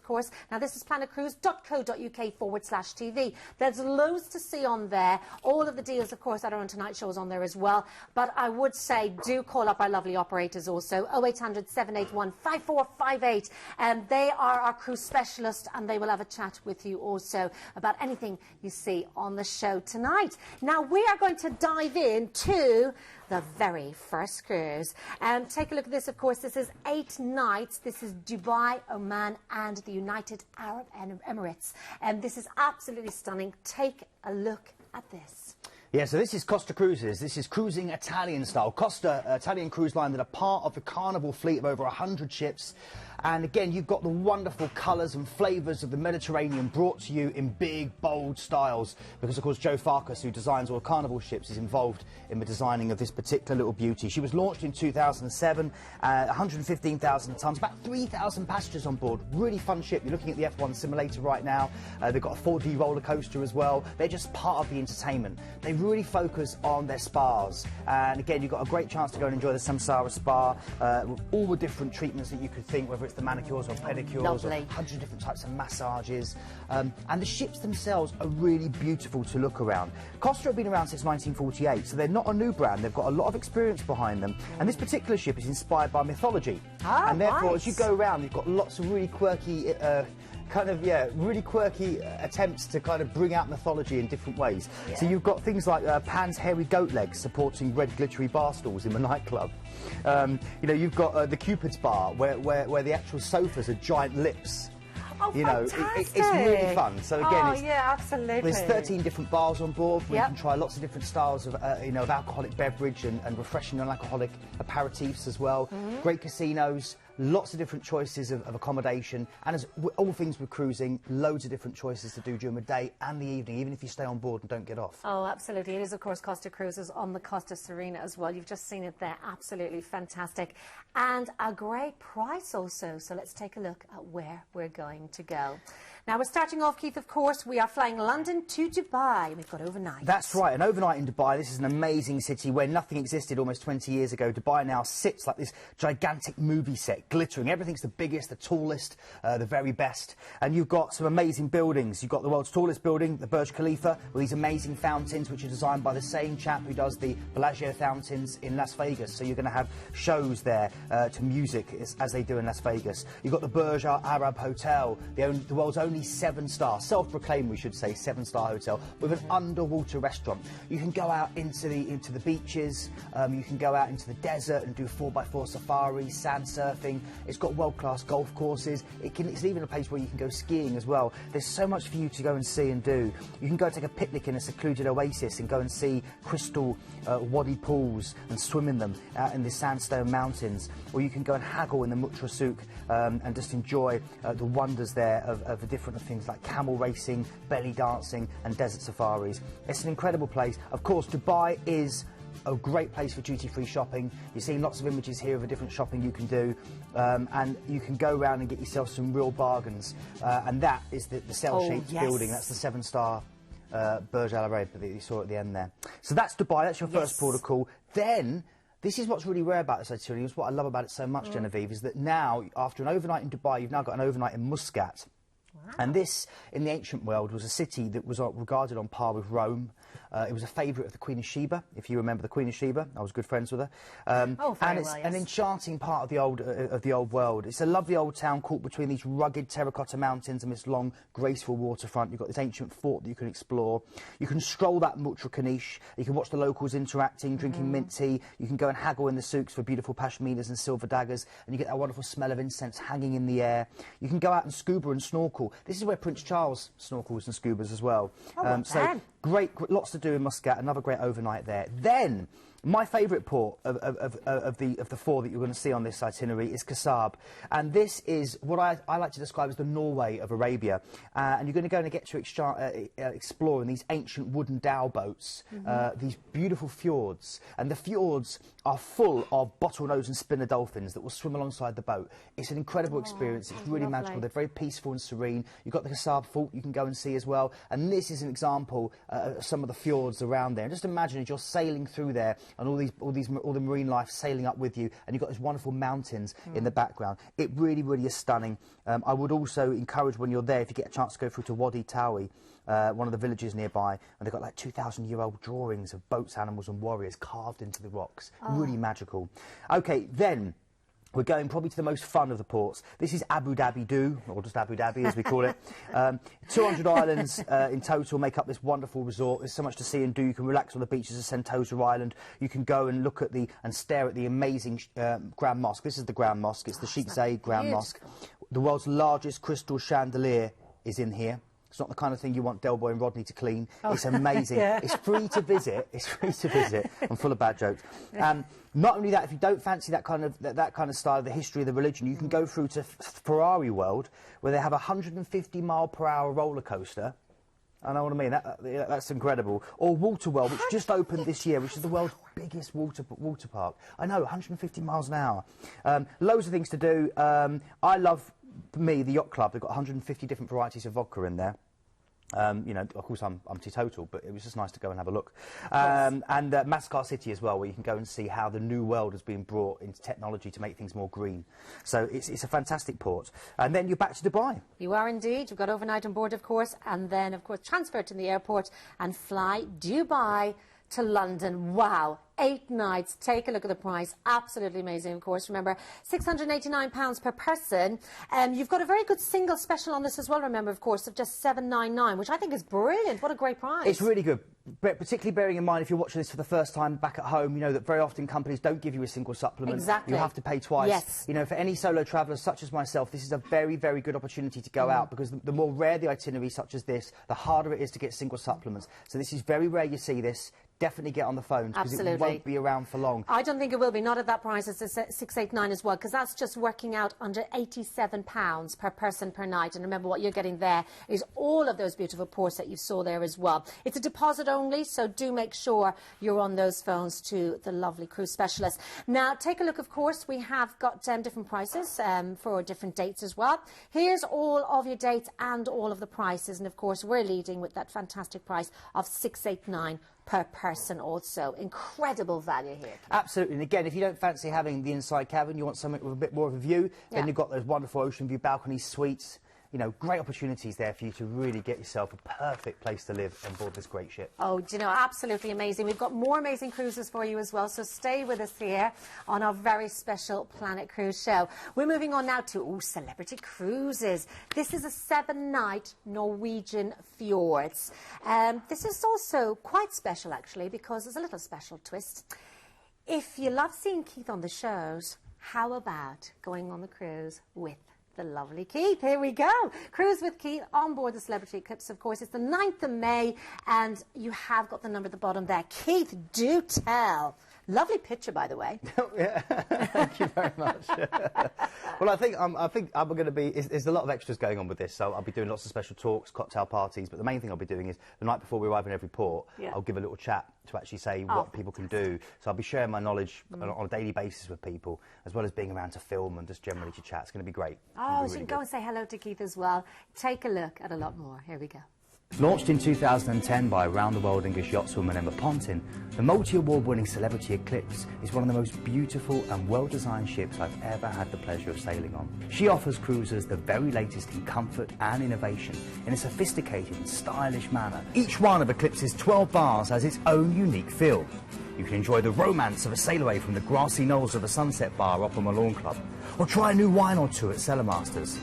course. Now, this is planetcruise.co.uk/TV. There's loads to see on there. All of the deals, of course, that are on tonight's show is on there as well. But I would say do call up our lovely operators also, 0800 781 5458. They are our cruise specialists, and they will have a chat with you also about anything you see on the show tonight. Now, we are going to dive into the very first cruise. Take a look at this, of course. This is 8 nights. This is Dubai, Oman, and the United Arab Emirates. This is absolutely stunning. Take a look at this. Yeah, so this is Costa Cruises. This is cruising Italian style. Costa, Italian cruise line that are part of the Carnival fleet of over 100 ships. And again, you've got the wonderful colours and flavours of the Mediterranean brought to you in big, bold styles. Because, of course, Joe Farkas, who designs all Carnival ships, is involved in the designing of this particular little beauty. She was launched in 2007, 115,000 tonnes, about 3,000 passengers on board. Really fun ship. You're looking at the F1 simulator right now. They've got a 4D roller coaster as well. They're just part of the entertainment. They really focus on their spas. And again, you've got a great chance to go and enjoy the Samsara spa with all the different treatments that you could think, whether it's the manicures or pedicures, or 100 different types of massages. And the ships themselves are really beautiful to look around. Costa have been around since 1948, so they're not a new brand. They've got a lot of experience behind them. And this particular ship is inspired by mythology. And therefore, as you go around, you've got lots of really quirky really quirky attempts to kind of bring out mythology in different ways. Yeah. So you've got things like Pan's hairy goat legs supporting red glittery bar stools in the nightclub. You know, you've got the Cupid's bar where the actual sofas are giant lips. Oh, you know, it's really fun. So again, yeah, absolutely. There's 13 different bars on board where you can try lots of different styles of, you know, of alcoholic beverage and refreshing non-alcoholic aperitifs as well. Great casinos. Lots of different choices of accommodation, and as all things with cruising, loads of different choices to do during the day and the evening, even if you stay on board and don't get off. Oh, absolutely. It is, of course, Costa Cruises on the Costa Serena as well. You've just seen it there. Absolutely fantastic. And a great price also. So let's take a look at where we're going to go. Now, we're starting off, Keith, of course. We are flying London to Dubai. We've got overnight. That's right, an overnight in Dubai. This is an amazing city where nothing existed almost 20 years ago. Dubai now sits like this gigantic movie set, glittering. Everything's the biggest, the tallest, the very best. And you've got some amazing buildings. You've got the world's tallest building, the Burj Khalifa, with these amazing fountains, which are designed by the same chap who does the Bellagio fountains in Las Vegas. So you're going to have shows there to music as they do in Las Vegas. You've got the Burj Al Arab Hotel, the world's only 7-star, self-proclaimed we should say, 7-star hotel with an underwater restaurant. You can go out into the beaches, you can go out into the desert and do 4x4 safaris, sand surfing. It's got world-class golf courses. It's even a place where you can go skiing as well. There's so much for you to go and see and do. You can go take a picnic in a secluded oasis and go and see crystal wadi pools and swim in them out in the sandstone mountains. Or you can go and haggle in the Mutra Souk and just enjoy the wonders there of the different things like camel racing, belly dancing and desert safaris. It's an incredible place. Of course, Dubai is a great place for duty-free shopping. You're seeing lots of images here of the different shopping you can do, and you can go around and get yourself some real bargains. And that is the cell-shaped building. That's the 7-star Burj Al Arab that you saw at the end there. So that's Dubai. That's your first port of call. Then, this is what's really rare about this itinerary. It's what I love about it so much, Genevieve, is that now, after an overnight in Dubai, you've now got an overnight in Muscat. Wow. And this, in the ancient world, was a city that was regarded on par with Rome. It was a favourite of the Queen of Sheba, if you remember the Queen of Sheba. I was good friends with her. And it's an enchanting part of the old world. It's a lovely old town caught between these rugged terracotta mountains and this long, graceful waterfront. You've got this ancient fort that you can explore. You can stroll that Mutra Corniche. You can watch the locals interacting, drinking mint tea. You can go and haggle in the souks for beautiful pashminas and silver daggers, and you get that wonderful smell of incense hanging in the air. You can go out and scuba and snorkel. This is where Prince Charles snorkels and scubas as well. So great, lots to do in Muscat. Another great overnight there. Then my favourite port of the 4 that you're going to see on this itinerary is Kasab, and this is what I like to describe as the Norway of Arabia. And you're going to go and get to explore in these ancient wooden dhow boats, these beautiful fjords, and the fjords are full of bottlenose and spinner dolphins that will swim alongside the boat. It's an incredible experience. It's really magical. They're very peaceful and serene. You've got the Kasab Fort you can go and see as well, and this is an example of some of the fjords around there. And just imagine as you're sailing through there, and all the marine life sailing up with you, and you've got these wonderful mountains in the background. It really, really is stunning. I would also encourage, when you're there, if you get a chance to go through to Wadi Tawi, one of the villages nearby, and they've got like 2,000-year-old drawings of boats, animals and warriors carved into the rocks. Really magical. Okay, then we're going probably to the most fun of the ports. This is Abu Dhabi Do, or just Abu Dhabi as we call it. 200 islands in total make up this wonderful resort. There's so much to see and do. You can relax on the beaches of Sentosa Island. You can go and look at and stare at the amazing Grand Mosque. This is the Grand Mosque. It's the Sheikh Zayed Grand Mosque. The world's largest crystal chandelier is in here. It's not the kind of thing you want Del Boy and Rodney to clean. It's amazing. It's free to visit. It's free to visit. I'm full of bad jokes. Not only that, if you don't fancy that kind of style, the history of the religion, you can go through to Ferrari World, where they have a 150-mile-per-hour roller coaster. I know what I mean. That's incredible. Or Water World, which just opened this year, which is the world's biggest water park. I know, 150 miles an hour. Loads of things to do. I love, for me, the Yacht Club. They've got 150 different varieties of vodka in there. You know, of course, I'm teetotal, but it was just nice to go and have a look. And Mascar City as well, where you can go and see how the new world has been brought into technology to make things more green. So it's a fantastic port. And then you're back to Dubai. You are indeed. You've got overnight on board, of course, and then, of course, transfer to the airport and fly Dubai to London. Wow. 8 nights. Take a look at the price. Absolutely amazing, of course. Remember, £689 per person. You've got a very good single special on this as well, remember, of course, of just $799, which I think is brilliant. What a great price. It's really good. But particularly bearing in mind, if you're watching this for the first time back at home, you know that very often companies don't give you a single supplement. Exactly. You have to pay twice. Yes. You know, for any solo travellers such as myself, this is a very, very good opportunity to go out, because the more rare the itinerary such as this, the harder it is to get single supplements. So this is very rare you see this. Definitely get on the phone, because it won't be around for long. I don't think it will be, not at that price. It's a $689 as well, because that's just working out under £87 per person per night. And remember, what you're getting there is all of those beautiful ports that you saw there as well. It's a deposit only, so do make sure you're on those phones to the lovely cruise specialist. Now, take a look, of course. We have got different prices for different dates as well. Here's all of your dates and all of the prices. And, of course, we're leading with that fantastic price of $689 per person also. Incredible value here. Absolutely. And again, if you don't fancy having the inside cabin, you want something with a bit more of a view, then you've got those wonderful ocean view balcony suites. You know, great opportunities there for you to really get yourself a perfect place to live on board this great ship. Oh, do you know, absolutely amazing. We've got more amazing cruises for you as well, so stay with us here on our very special Planet Cruise show. We're moving on now to celebrity cruises. This is a 7-night Norwegian Fjords. This is also quite special, actually, because there's a little special twist. If you love seeing Keith on the shows, how about going on the cruise with the lovely Keith? Here we go. Cruise with Keith on board the Celebrity Eclipse, of course. It's the 9th of May, and you have got the number at the bottom there. Keith, do tell. Lovely picture, by the way. Oh, yeah. Thank you very much. Well, I think I'm going to be... There's a lot of extras going on with this, so I'll be doing lots of special talks, cocktail parties, but the main thing I'll be doing is the night before we arrive in every port, I'll give a little chat to actually say what people can do. So I'll be sharing my knowledge on a daily basis with people, as well as being around to film and just generally to chat. It's going to be great. Oh, so you can go and say hello to Keith as well. Take a look at a lot more. Here we go. Launched in 2010 by round-the-world English yachtswoman Emma Pontin, the multi-award-winning Celebrity Eclipse is one of the most beautiful and well-designed ships I've ever had the pleasure of sailing on. She offers cruisers the very latest in comfort and innovation in a sophisticated and stylish manner. Each one of Eclipse's 12 bars has its own unique feel. You can enjoy the romance of a sail away from the grassy knolls of a Sunset Bar up on the Lawn Club, or try a new wine or two at Cellar Masters.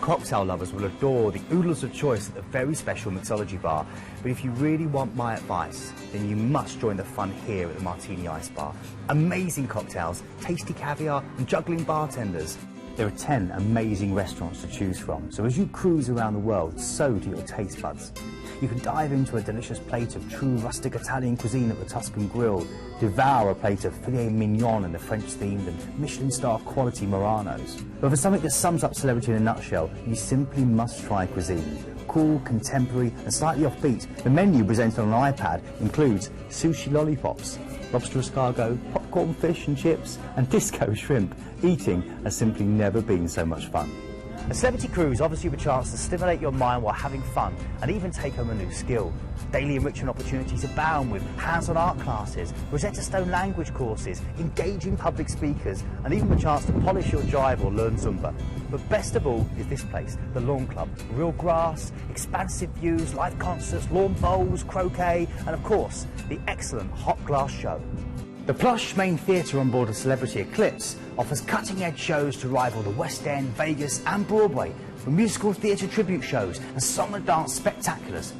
Cocktail lovers will adore the oodles of choice at the very special mixology bar, but if you really want my advice, then you must join the fun here at the Martini Ice Bar. Amazing cocktails, tasty caviar and juggling bartenders. There are 10 amazing restaurants to choose from, so as you cruise around the world, so do your taste buds. You can dive into a delicious plate of true rustic Italian cuisine at the Tuscan Grill, devour a plate of filet mignon in the French-themed and Michelin-star quality Muranos. But for something that sums up celebrity in a nutshell, you simply must try cuisine. Cool, contemporary and slightly offbeat, the menu presented on an iPad includes sushi lollipops, lobster escargot, popcorn fish and chips, and disco shrimp. Eating has simply never been so much fun. A celebrity cruise offers you a chance to stimulate your mind while having fun and even take home a new skill. Daily enrichment opportunities abound with hands-on art classes, Rosetta Stone language courses, engaging public speakers, and even a chance to polish your drive or learn Zumba. But best of all is this place, the Lawn Club. Real grass, expansive views, live concerts, lawn bowls, croquet, and of course, the excellent hot glass show. The plush main theatre on board the Celebrity Eclipse offers cutting-edge shows to rival the West End, Vegas and Broadway, from musical theatre tribute shows and song and dance spectaculars.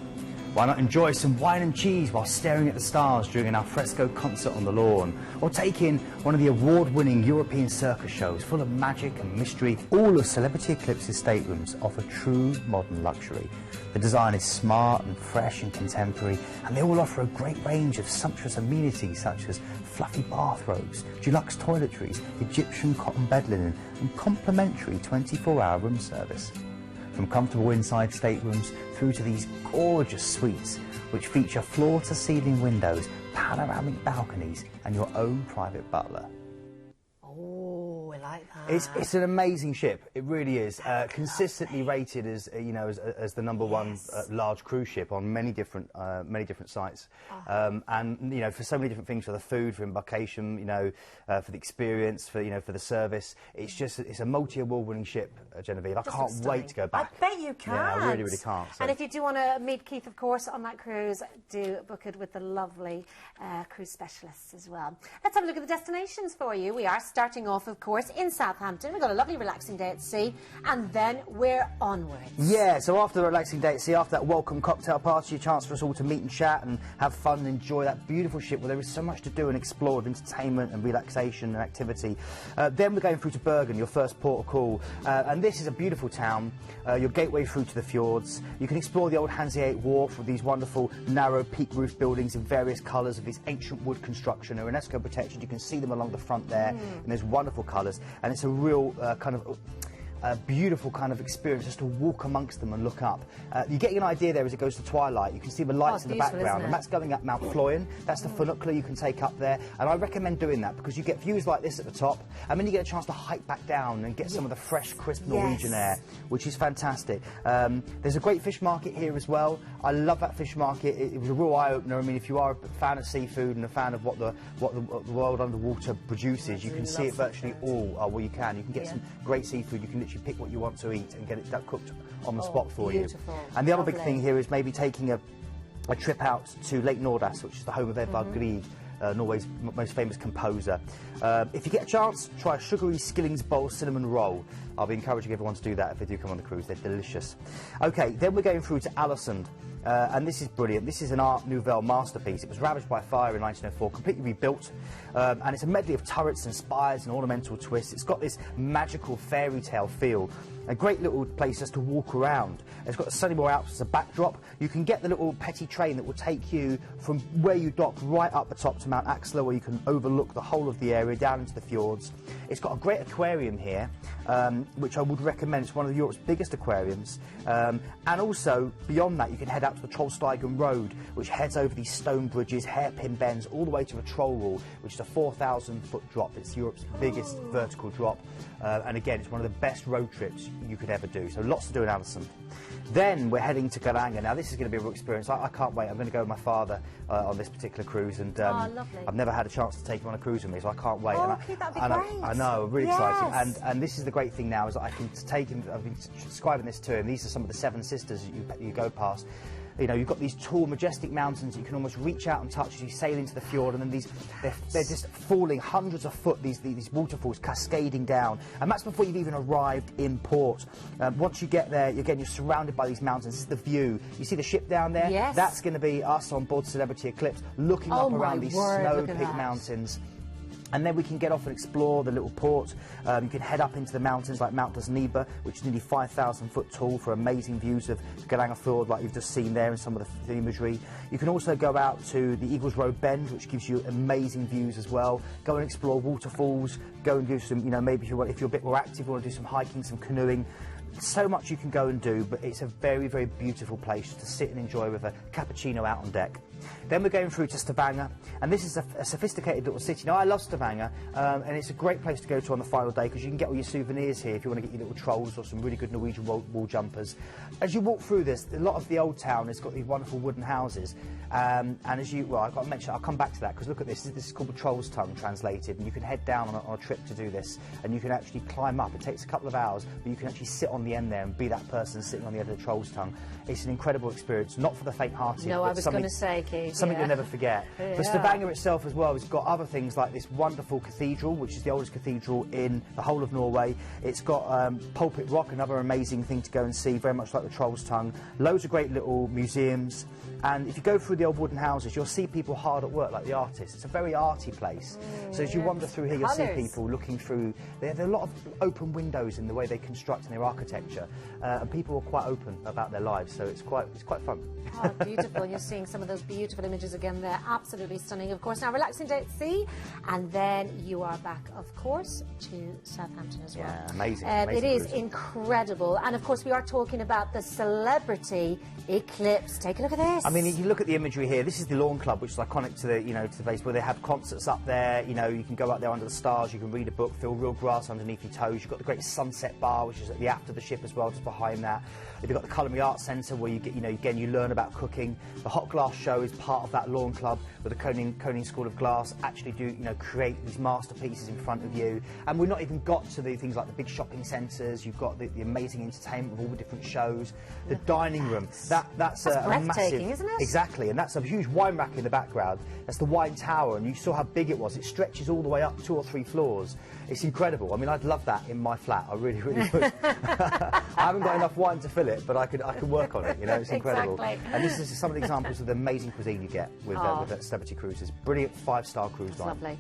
Why not enjoy some wine and cheese while staring at the stars during an alfresco concert on the lawn? Or take in one of the award-winning European circus shows full of magic and mystery. All of Celebrity Eclipse's staterooms offer true modern luxury. The design is smart and fresh and contemporary, and they all offer a great range of sumptuous amenities such as fluffy bathrobes, deluxe toiletries, Egyptian cotton bed linen, and complimentary 24-hour room service. From comfortable inside staterooms through to these gorgeous suites, which feature floor-to-ceiling windows, panoramic balconies, and your own private butler. Oh, I like that. It's an amazing ship. It really is. Consistently rated as as the #1 large cruise ship on many different sites, and for so many different things, for the food, for embarkation, for the experience, for the service. It's a multi-award-winning ship, Genevieve. I can't wait to go back. I bet you can. Yeah, I really can't. So. And if you do want to meet Keith, of course, on that cruise, do book it with the lovely cruise specialists as well. Let's have a look at the destinations for you. We are starting off, of course, in Southampton. We've got a lovely relaxing day at sea, and then we're onwards. Yeah, so after the relaxing day at sea, after that welcome cocktail party, a chance for us all to meet and chat and have fun and enjoy that beautiful ship where there is so much to do and explore with entertainment and relaxation and activity. Then we're going through to Bergen, your first port of call, and this is a beautiful town, your gateway through to the fjords. You can explore the old Hanseatic Wharf with these wonderful narrow peak roof buildings in various colours of these ancient wood construction. They're UNESCO protected. You can see them along the front there, and there's wonderful colours, and it's a real a beautiful kind of experience just to walk amongst them and look up. You're getting an idea there as it goes to twilight. You can see the lights in the background, and that's going up Mount Floyan. That's the funicular you can take up there, and I recommend doing that because you get views like this at the top, and then you get a chance to hike back down and get some of the fresh, crisp Norwegian air, which is fantastic. There's a great fish market here as well. I love that fish market. It was a real eye-opener. I mean, if you are a fan of seafood and a fan of what the world underwater produces, you can see it virtually all. Well, you can get some great seafood. You can literally pick what you want to eat and get it cooked on the spot for you. And the other big thing here is maybe taking a trip out to Lake Nordas, which is the home of Edvard Grieg, Norway's most famous composer. If you get a chance, try a sugary Skillings bowl cinnamon roll. I'll be encouraging everyone to do that if they do come on the cruise. They're delicious. Okay, then we're going through to Aalesund. And this is brilliant. This is an Art Nouveau masterpiece. It was ravaged by fire in 1904, completely rebuilt, and it's a medley of turrets and spires and ornamental twists. It's got this magical fairy tale feel. A great little place just to walk around. It's got the Sunnymore Alps as a backdrop. You can get the little petty train that will take you from where you dock right up the top to Mount Axler, where you can overlook the whole of the area down into the fjords. It's got a great aquarium here, which I would recommend. It's one of Europe's biggest aquariums. And also, beyond that, you can head out to the Trollstigen Road, which heads over these stone bridges, hairpin bends, all the way to the Troll Wall, which is a 4,000-foot drop. It's Europe's biggest vertical drop. And again, it's one of the best road trips you could ever do. So lots to do in Aalesund. Then we're heading to Geiranger. Now this is going to be a real experience. I can't wait. I'm going to go with my father on this particular cruise, and I've never had a chance to take him on a cruise with me, so I can't wait. Oh, okay, that'd be great. I know, really exciting. And this is the great thing now, is that I can take him. I've been describing this to him. These are some of the seven sisters you go past. You know, you've got these tall, majestic mountains you can almost reach out and touch as you sail into the fjord, and then they're just falling hundreds of foot, these waterfalls cascading down, and that's before you've even arrived in port. Once you get there, again, you're surrounded by these mountains. This is the view. You see the ship down there? Yes. That's going to be us on board Celebrity Eclipse, looking up around these snow-peaked mountains. And then we can get off and explore the little port. You can head up into the mountains like Mount Dusniba, which is nearly 5,000 foot tall, for amazing views of Geiranger Fjord, like you've just seen there in some of the imagery. You can also go out to the Eagles Row Bend, which gives you amazing views as well. Go and explore waterfalls. Go and do some, maybe if you're a bit more active, you want to do some hiking, some canoeing. so much you can go and do, but it's a very, very beautiful place to sit and enjoy with a cappuccino out on deck. Then we're going through to Stavanger, and this is a sophisticated little city. Now, I love Stavanger, and it's a great place to go to on the final day because you can get all your souvenirs here if you want to get your little trolls or some really good Norwegian wool jumpers. As you walk through this, a lot of the old town has got these wonderful wooden houses, and as you, well, I've got to mention, I'll come back to that because look at this. This is called the Troll's Tongue translated, and you can head down on a trip to do this, and you can actually climb up. It takes a couple of hours, but you can actually sit on the end there and be that person sitting on the end of the Troll's Tongue. It's an incredible experience, not for the faint-hearted. No, I was going to say, Keith. Something you'll never forget. Yeah. But Stavanger itself as well has got other things like this wonderful cathedral, which is the oldest cathedral in the whole of Norway. It's got Pulpit Rock, another amazing thing to go and see, very much like the Troll's Tongue. Loads of great little museums. And if you go through the old wooden houses, you'll see people hard at work, like the artists. It's a very arty place. So as you wander through here, you'll see people looking through. There are a lot of open windows in the way they construct and their architecture, and people are quite open about their lives. So it's quite fun. Oh, beautiful. And you're seeing some of those beautiful images again there. Absolutely stunning, of course. Now, relaxing day at sea, and then you are back, of course, to Southampton as well. Yeah, amazing. It is incredible. And, of course, we are talking about the celebrity eclipse. Take a look at this. I mean, if you look at the imagery here, this is the Lawn Club, which is iconic to the, to the place where they have concerts up there. You know, you can go up there under the stars, you can read a book, feel real grass underneath your toes. You've got the great sunset bar, which is at the aft of the ship as well, just behind that. You've got the Culinary Arts Centre, where you get, again, you learn about cooking. The Hot Glass Show is part of that Lawn Club, where the Koning School of Glass actually do, create these masterpieces in front of you. And we've not even got to the things like the big shopping centres. You've got the amazing entertainment with all the different shows. The dining room, that's a massive, isn't it? Exactly, and that's a huge wine rack in the background. That's the wine tower, and you saw how big it was. It stretches all the way up 2 or 3 floors. It's incredible. I mean, I'd love that in my flat. I really, really would. I haven't got enough wine to fill it, but I could work on it. It's incredible. Exactly. And this is some of the examples of the amazing cuisine you get with Celebrity Cruises. Brilliant 5-star cruise line. Lovely.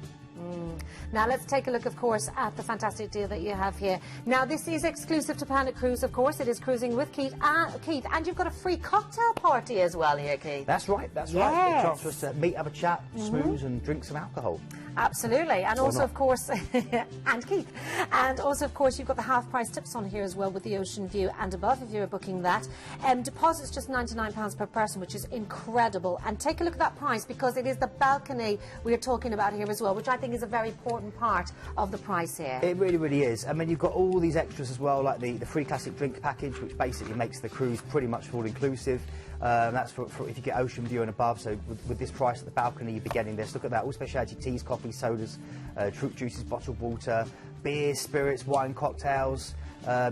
Now let's take a look, of course, at the fantastic deal that you have here. Now this is exclusive to Planet Cruise, of course. It is cruising with Keith, and you've got a free cocktail party as well here, Keith. That's right. That's right. A chance for us to meet, have a chat, smooze, and drink some alcohol. Absolutely, and also, of course, and Keith, and also, of course, you've got the half-price tips on here as well with the ocean view and above if you're booking that. Deposit's just £99 per person, which is incredible. And take a look at that price because it is the balcony we are talking about here as well, which I think is a very important part of the price here. It really, really is. I mean, you've got all these extras as well, like the free classic drink package, which basically makes the cruise pretty much all-inclusive. That's for if you get ocean view and above. So with this price at the balcony, you'd be getting this. Look at that, all specialty teas, coffees, sodas, fruit juices, bottled water, beers, spirits, wine, cocktails.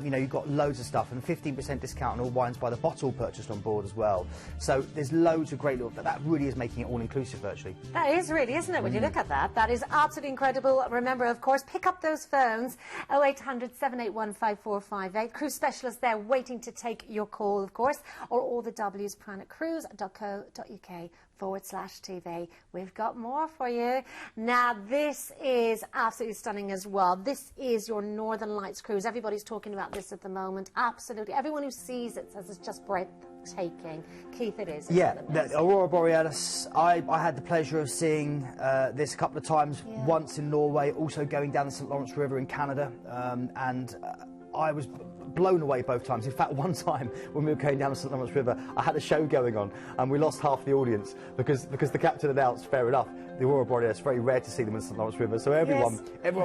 You've got loads of stuff, and 15% discount on all wines by the bottle purchased on board as well. So there's loads of great little, but that really is making it all-inclusive virtually. That is really, isn't it, when you look at that? That is absolutely incredible. Remember, of course, pick up those phones, 0800 781 5458. Cruise specialists there waiting to take your call, of course, or all the W's, planetcruise.co.uk/TV. We've got more for you. Now, this is absolutely stunning as well. This is your Northern Lights cruise. Everybody's talking about this at the moment. Absolutely. Everyone who sees it says it's just breathtaking. Keith, it is. Yeah, the Aurora Borealis. I had the pleasure of seeing this a couple of times, once in Norway, also going down the St. Lawrence River in Canada, and I was blown away both times. In fact, one time when we were going down the St. Lawrence River, I had a show going on and we lost half the audience because the captain announced, fair enough, the Aurora Borealis, it's very rare to see them in the St. Lawrence River, so everyone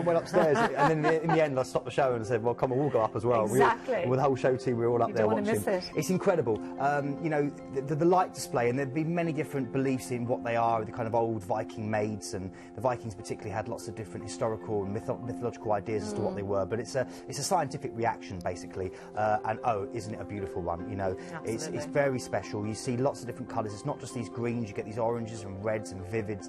went upstairs and then in the end I stopped the show and said, well, come on, we'll go up as well. Exactly. With the whole show team, we were all up there watching. Miss it. It's incredible. The light display, and there'd be many different beliefs in what they are, the kind of old Viking maids, and the Vikings particularly had lots of different historical and mythological ideas as to what they were, but it's a scientific reaction basically, and oh, isn't it a beautiful one? It's very special. You see lots of different colours. It's not just these greens, you get these oranges and reds and vivid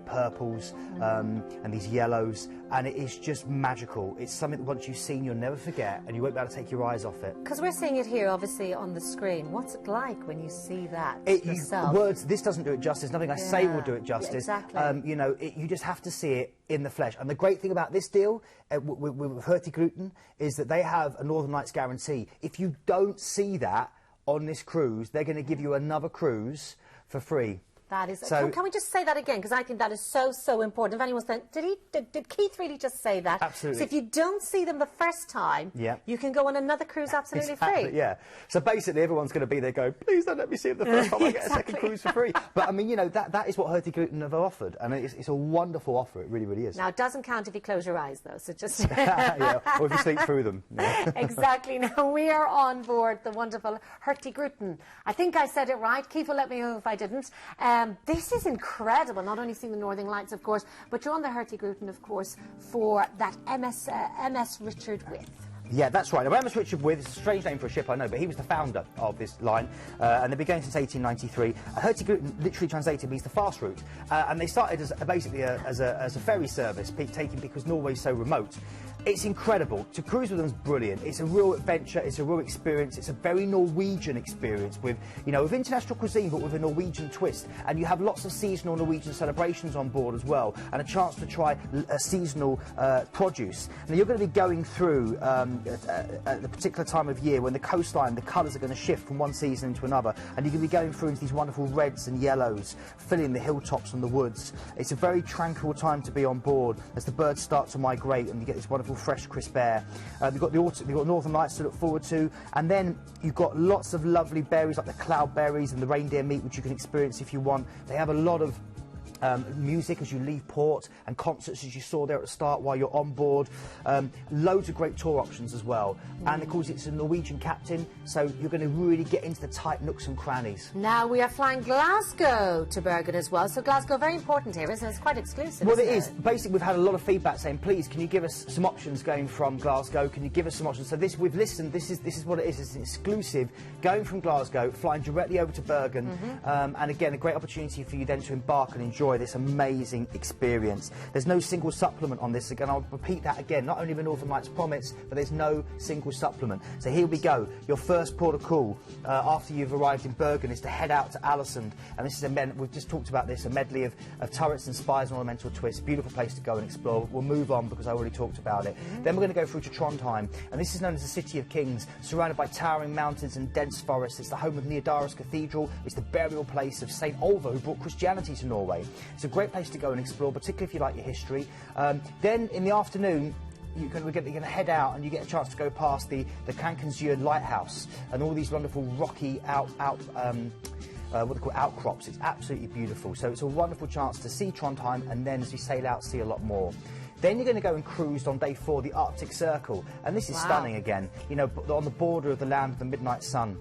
purples, and these yellows, and it is just magical. It's something that once you've seen, you'll never forget, and you won't be able to take your eyes off it. Because we're seeing it here, obviously, on the screen. What's it like when you see that yourself? Words, this doesn't do it justice. Nothing I say will do it justice. Exactly. You just have to see it in the flesh. And the great thing about this deal with Hurtigruten is that they have a Northern Lights guarantee. If you don't see that on this cruise, they're going to give you another cruise for free. That is. So, can we just say that again? Because I think that is so important. If anyone's saying, did Keith really just say that? Absolutely. So if you don't see them the first time, you can go on another cruise absolutely free. Yeah. So basically, everyone's going to be there going, please don't let me see it the first time. I get a second cruise for free. But I mean, you know, that is what Hurtigruten have offered, and it's a wonderful offer. It really, really is. Now, it doesn't count if you close your eyes, though. So just yeah, or if you sleep through them. Yeah. Exactly. Now we are on board the wonderful Hurtigruten. I think I said it right. Keith will let me know if I didn't. This is incredible. Not only seeing the Northern Lights, of course, but you're on the Hurtigruten, of course, for that MS Richard With. Yeah, that's right. Now, MS Richard With is a strange name for a ship, I know, but he was the founder of this line, and they've been going since 1893. Hurtigruten literally translated means the fast route, and they started as basically as a ferry service, taking because Norway's so remote. It's incredible. To cruise with them is brilliant. It's a real adventure. It's a real experience. It's a very Norwegian experience with, you know, with international cuisine, but with a Norwegian twist. And you have lots of seasonal Norwegian celebrations on board as well, and a chance to try seasonal produce. Now, you're going to be going through at the particular time of year when the coastline, the colours are going to shift from one season into another, and you're going to be going through into these wonderful reds and yellows, filling the hilltops and the woods. It's a very tranquil time to be on board as the birds start to migrate, and you get this wonderful fresh, crisp air. You've got you've got Northern Lights to look forward to, and then you've got lots of lovely berries like the cloudberries and the reindeer meat, which you can experience if you want. They have a lot of music as you leave port, and concerts as you saw there at the start while you're on board. Loads of great tour options as well. And of course it's a Norwegian captain, so you're going to really get into the tight nooks and crannies. Now we are flying Glasgow to Bergen as well, so Glasgow very important here, isn't it? It's quite exclusive. Well, it is. Basically, we've had a lot of feedback saying, please, can you give us some options going from Glasgow? Can you give us some options? So this, we've listened. This is what it is. It's an exclusive going from Glasgow, flying directly over to Bergen, and again, a great opportunity for you then to embark and enjoy this amazing experience. There's no single supplement on this. Again, I'll repeat that again. Not only the Northern Lights promise, but there's no single supplement. So here we go. Your first port of call after you've arrived in Bergen is to head out to Aalesund, and this is we've just talked about this, a medley of turrets and spires and ornamental twists. Beautiful place to go and explore. We'll move on because I already talked about it. Then we're going to go through to Trondheim, and this is known as the City of Kings, surrounded by towering mountains and dense forests. It's the home of Nidaros Cathedral. It's the burial place of St. Olva, who brought Christianity to Norway. It's a great place to go and explore, particularly if you like your history. Then in the afternoon, you're going to head out, and you get a chance to go past the Krankensjøen lighthouse and all these wonderful rocky what they call outcrops. It's absolutely beautiful. So it's a wonderful chance to see Trondheim, and then as you sail out, see a lot more. Then you're going to go and cruise on day 4, the Arctic Circle, and this is stunning again. You know, on the border of the land of the midnight sun.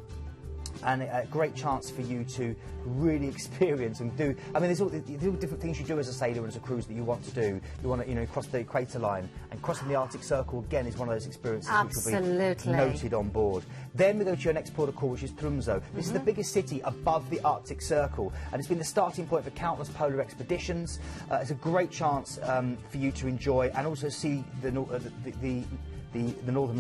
And a great chance for you to really experience and do. I mean, there's all different things you do as a sailor and as a cruise that you want to do. You want to, you know, cross the equator line, and crossing the Arctic Circle again is one of those experiences which will be noted on board. Then we go to your next port of call, which is Tromsø. This is the biggest city above the Arctic Circle, and it's been the starting point for countless polar expeditions. It's a great chance for you to enjoy and also see the Northern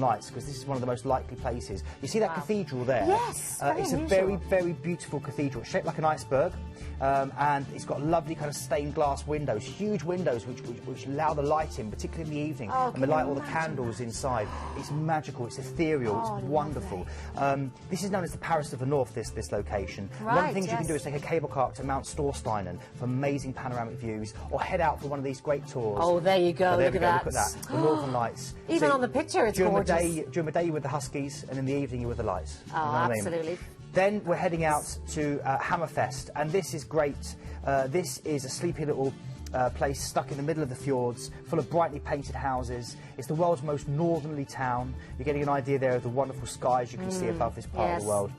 Lights, because this is one of the most likely places. You see that cathedral there? Yes, it's a very, very beautiful cathedral. It's shaped like an iceberg, and it's got lovely kind of stained glass windows, huge windows which allow the light in, particularly in the evening, and they light all the candles inside. It's magical, it's ethereal, it's wonderful. This is known as the Paris of the North, this location. One of the things you can do is take a cable car to Mount Storsteinen for amazing panoramic views, or head out for one of these great tours. Oh, there you go, look at that. Look at that, the Northern Lights. Even on the picture, it's gorgeous. During the day you're with the Huskies, and in the evening you're with the Lights. Oh, you know absolutely. I mean? Then we're heading out to Hammerfest, and this is great. This is a sleepy little place stuck in the middle of the fjords, full of brightly painted houses. It's the world's most northerly town. You're getting an idea there of the wonderful skies you can see above this part of the world.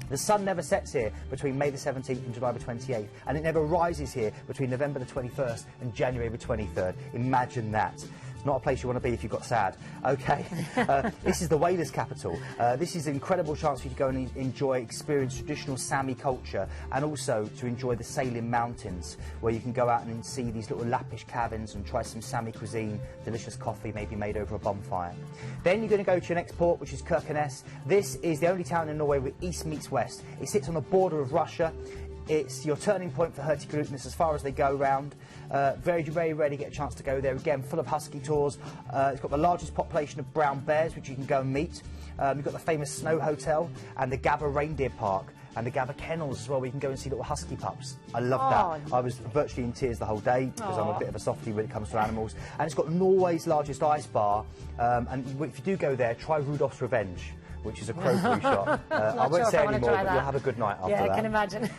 The sun never sets here between May the 17th and July the 28th, and it never rises here between November the 21st and January the 23rd. Imagine that. Not a place you want to be if you've got sad. Okay, this is the whalers' capital. This is an incredible chance for you to go and experience traditional Sami culture, and also to enjoy the Salem Mountains, where you can go out and see these little Lappish cabins and try some Sami cuisine, delicious coffee maybe made over a bonfire. Then you're going to go to your next port, which is Kirkenes. This is the only town in Norway where east meets west. It sits on the border of Russia. It's your turning point for Hurtigruten. It's as far as they go round. Very, very rarely get a chance to go there. Again, full of husky tours. It's got the largest population of brown bears, which you can go and meet. You've got the famous Snow Hotel and the Gabba Reindeer Park. and the Gabba kennels as well, where you can go and see little husky pups. I love that. Oh. I was virtually in tears the whole day because I'm a bit of a softie when it comes to animals. And it's got Norway's largest ice bar, and if you do go there, try Rudolph's Revenge, which is a crow flu shot. I won't say any more, but you'll have a good night after that. Yeah, I can imagine.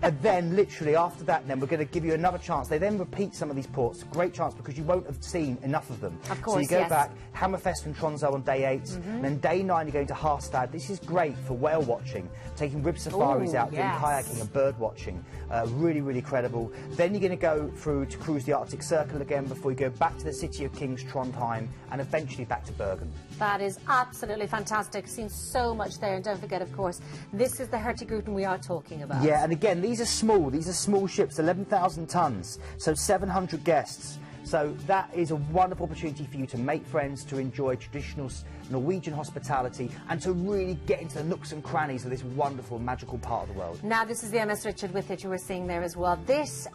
And then, literally, after that, then we're going to give you another chance. They then repeat some of these ports. Great chance, because you won't have seen enough of them. Of course, so you go yes. back, Hammerfest and Tromsø on day 8, and then day 9 you're going to Harstad. This is great for whale watching, taking rib safaris out, doing kayaking and bird watching. Really, really credible. Then you're going to go through to cruise the Arctic Circle again before you go back to the City of Kings, Trondheim, and eventually back to Bergen. That is absolutely fantastic. Seen so much there, and don't forget, of course, this is the Hurtigruten we are talking about. Yeah, and again, these are small. These are small ships, 11,000 tons, so 700 guests. So that is a wonderful opportunity for you to make friends, to enjoy traditional Norwegian hospitality, and to really get into the nooks and crannies of this wonderful, magical part of the world. Now, this is the MS Richard with it you were seeing there as well. This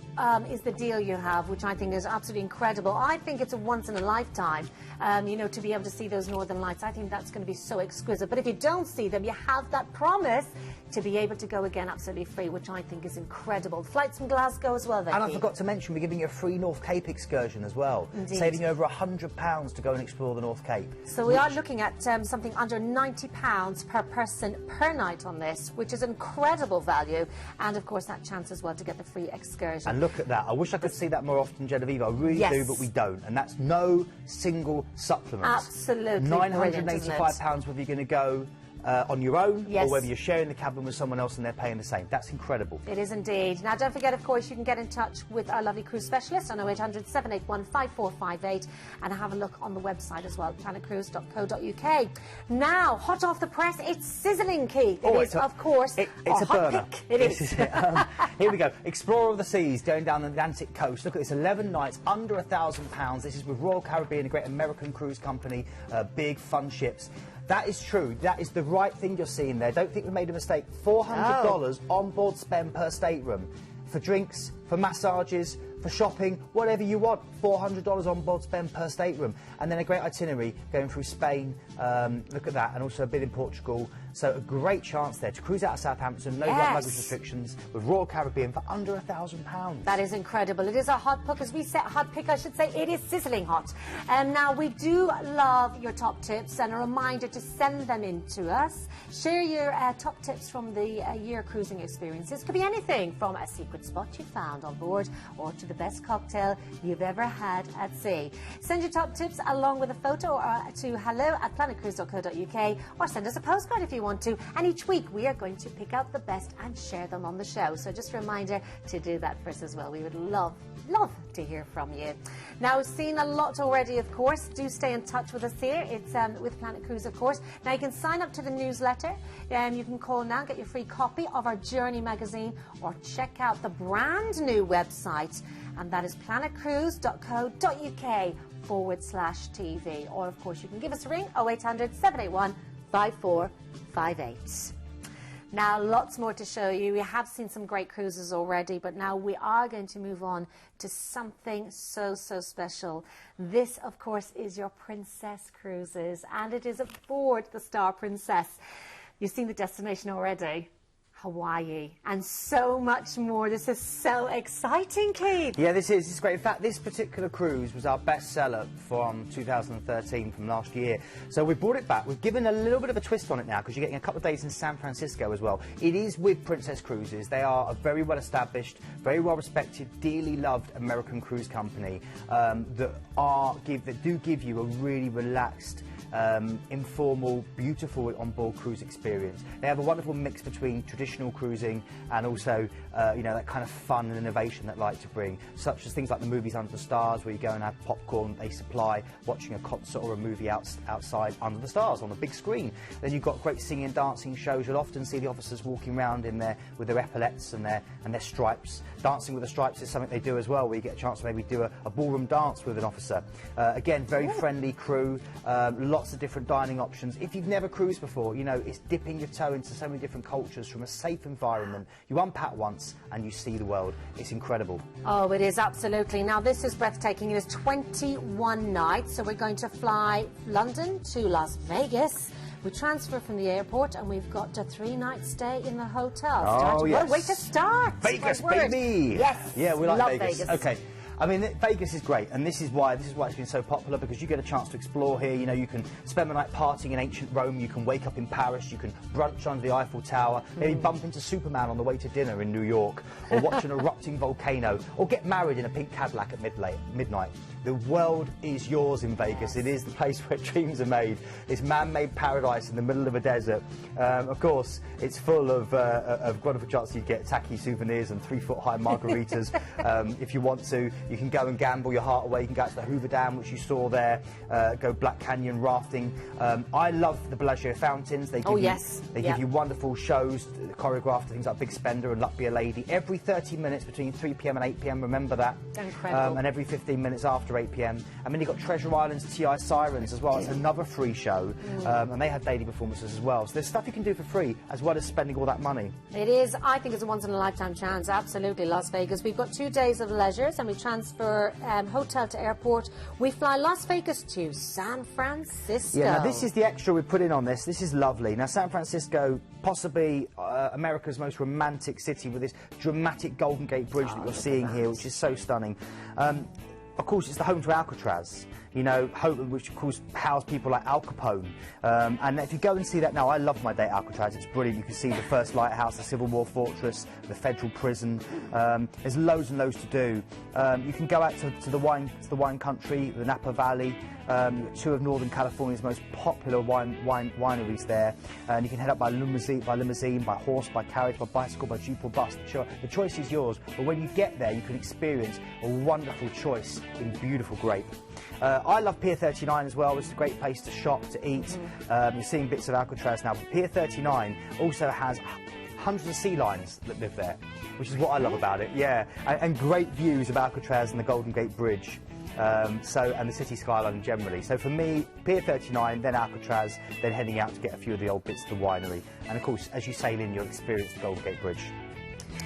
is the deal you have, which I think is absolutely incredible. I think it's a once-in-a-lifetime, you know, to be able to see those northern lights. I think that's going to be so exquisite. But if you don't see them, you have that promise to be able to go again absolutely free, which I think is incredible. Flights from Glasgow as well, Vicky. And I forgot to mention, we're giving you a free North Cape excursion as well. Indeed. Saving you over £100 to go and explore the North Cape. So we are looking at something under £90 per person per night on this, which is incredible value. And, of course, that chance as well to get the free excursion. And look at that. I wish I could see that more often, Genevieve. I really do, but we don't. And that's no single supplement. Absolutely £985 whether you're going to go on your own, yes, or whether you're sharing the cabin with someone else and they're paying the same. That's incredible. It is indeed. Now, don't forget, of course, you can get in touch with our lovely cruise specialist on 0800 781 5458 and have a look on the website as well, planetcruise.co.uk. Now, hot off the press, it's sizzling, Keith. It is, of course, it's a burner. Pick. It is. Here we go. Explorer of the Seas, going down the Atlantic coast. Look at this, 11 nights, under £1,000. This is with Royal Caribbean, a great American cruise company, big, fun ships. That is true. That is the right thing you're seeing there. Don't think we made a mistake. $400 on board spend per stateroom. For drinks, for massages, for shopping, whatever you want. $400 on board spend per stateroom. And then a great itinerary going through Spain. Look at that. And also a bit in Portugal. So a great chance there to cruise out of Southampton. No luggage restrictions with Royal Caribbean for under £1,000. That is incredible. It is a hot pick, as we said, hot pick, I should say. It is sizzling hot. And now we do love your top tips, and a reminder to send them in to us. Share your top tips from the year cruising experiences. Could be anything from a secret spot you found on board or to the best cocktail you've ever had at sea. Send your top tips along with a photo to hello@planetcruise.co.uk, or send us a postcard if you want to. And each week we are going to pick out the best and share them on the show. So just a reminder to do that for us as well. We would love to hear from you. Now, we've seen a lot already, of course. Do stay in touch with us here. It's with Planet Cruise, of course. Now, you can sign up to the newsletter. You can call now, get your free copy of our Journey magazine, or check out the brand new website, and that is planetcruise.co.uk/TV. Or, of course, you can give us a ring, 0800 781 5458. Now, lots more to show you. We have seen some great cruises already, but now we are going to move on to something so special. This, of course, is your Princess Cruises, and it is aboard the Star Princess. You've seen the destination already. Hawaii, and so much more. This is so exciting, Keith. Yeah, this is great. In fact, this particular cruise was our bestseller from 2013, from last year. So we brought it back. We've given a little bit of a twist on it now, because you're getting a couple of days in San Francisco as well. It is with Princess Cruises. They are a very well established, very well respected, dearly loved American cruise company that do give you a really relaxed, informal, beautiful on-board cruise experience. They have a wonderful mix between traditional cruising and also, you know, that kind of fun and innovation that they like to bring, such as things like the movies Under the Stars, where you go and have popcorn they supply, watching a concert or a movie outside under the stars on a big screen. Then you've got great singing and dancing shows. You'll often see the officers walking around in there with their epaulettes and their stripes. Dancing with the stripes is something they do as well, where you get a chance to maybe do a ballroom dance with an officer. Again, very friendly crew, lots of different dining options. If you've never cruised before, you know, it's dipping your toe into so many different cultures from a safe environment. You unpack once and you see the world. It's incredible. Oh, it is, absolutely. Now, this is breathtaking. It is 21 nights, so we're going to fly London to Las Vegas, We transfer from the airport, and we've got a 3-night stay in the hotel. Oh, yes. Well, wait to start. Vegas, My word. baby! Yes. Yeah, we like Love Vegas. Okay. I mean, Vegas is great, and this is why it's been so popular, because you get a chance to explore here. You know, you can spend the night partying in ancient Rome, you can wake up in Paris, you can brunch under the Eiffel Tower, maybe bump into Superman on the way to dinner in New York, or watch an erupting volcano, or get married in a pink Cadillac at midnight. The world is yours in Vegas. It is the place where dreams are made. It's man-made paradise in the middle of a desert. Of course, it's full of wonderful chances you get tacky souvenirs and 3-foot-high margaritas. If you want to, you can go and gamble your heart away. You can go out to the Hoover Dam, which you saw there, go Black Canyon rafting. I love the Bellagio fountains. They give you wonderful shows, choreographed things like Big Spender and Luck Be a Lady. Every 30 minutes between 3 p.m. and 8 p.m, remember that. Incredible. And every 15 minutes after 8 p.m. And then you've got Treasure Island's T.I. Sirens as well. It's another free show. And they have daily performances as well. So there's stuff you can do for free, as well as spending all that money. It is. I think it's a once-in-a-lifetime chance. Absolutely, Las Vegas. We've got 2 days of leisures, and we transfer hotel to airport. We fly Las Vegas to San Francisco. Yeah, now this is the extra we put in on this. This is lovely. Now, San Francisco, possibly America's most romantic city, with this dramatic Golden Gate Bridge that you're seeing here, which is so stunning. Of course, it's the home to Alcatraz, you know, which of course housed people like Al Capone. And if you go and see that now, I love my day at Alcatraz. It's brilliant. You can see the first lighthouse, the Civil War fortress, the federal prison. There's loads and loads to do. You can go out to the wine country, the Napa Valley. 2 of Northern California's most popular wineries there, and you can head up by limousine, by horse, by carriage, by bicycle, by jeep or bus. The choice is yours, but when you get there, you can experience a wonderful choice in beautiful grape. I love Pier 39 as well. It's a great place to shop, to eat. You're seeing bits of Alcatraz now, but Pier 39 also has hundreds of sea lions that live there, which is what I love about it. Yeah, and great views of Alcatraz and the Golden Gate Bridge. And the city skyline generally. So for me, Pier 39, then Alcatraz, then heading out to get a few of the old bits of the winery. And of course, as you sail in, you'll experience the Golden Gate Bridge.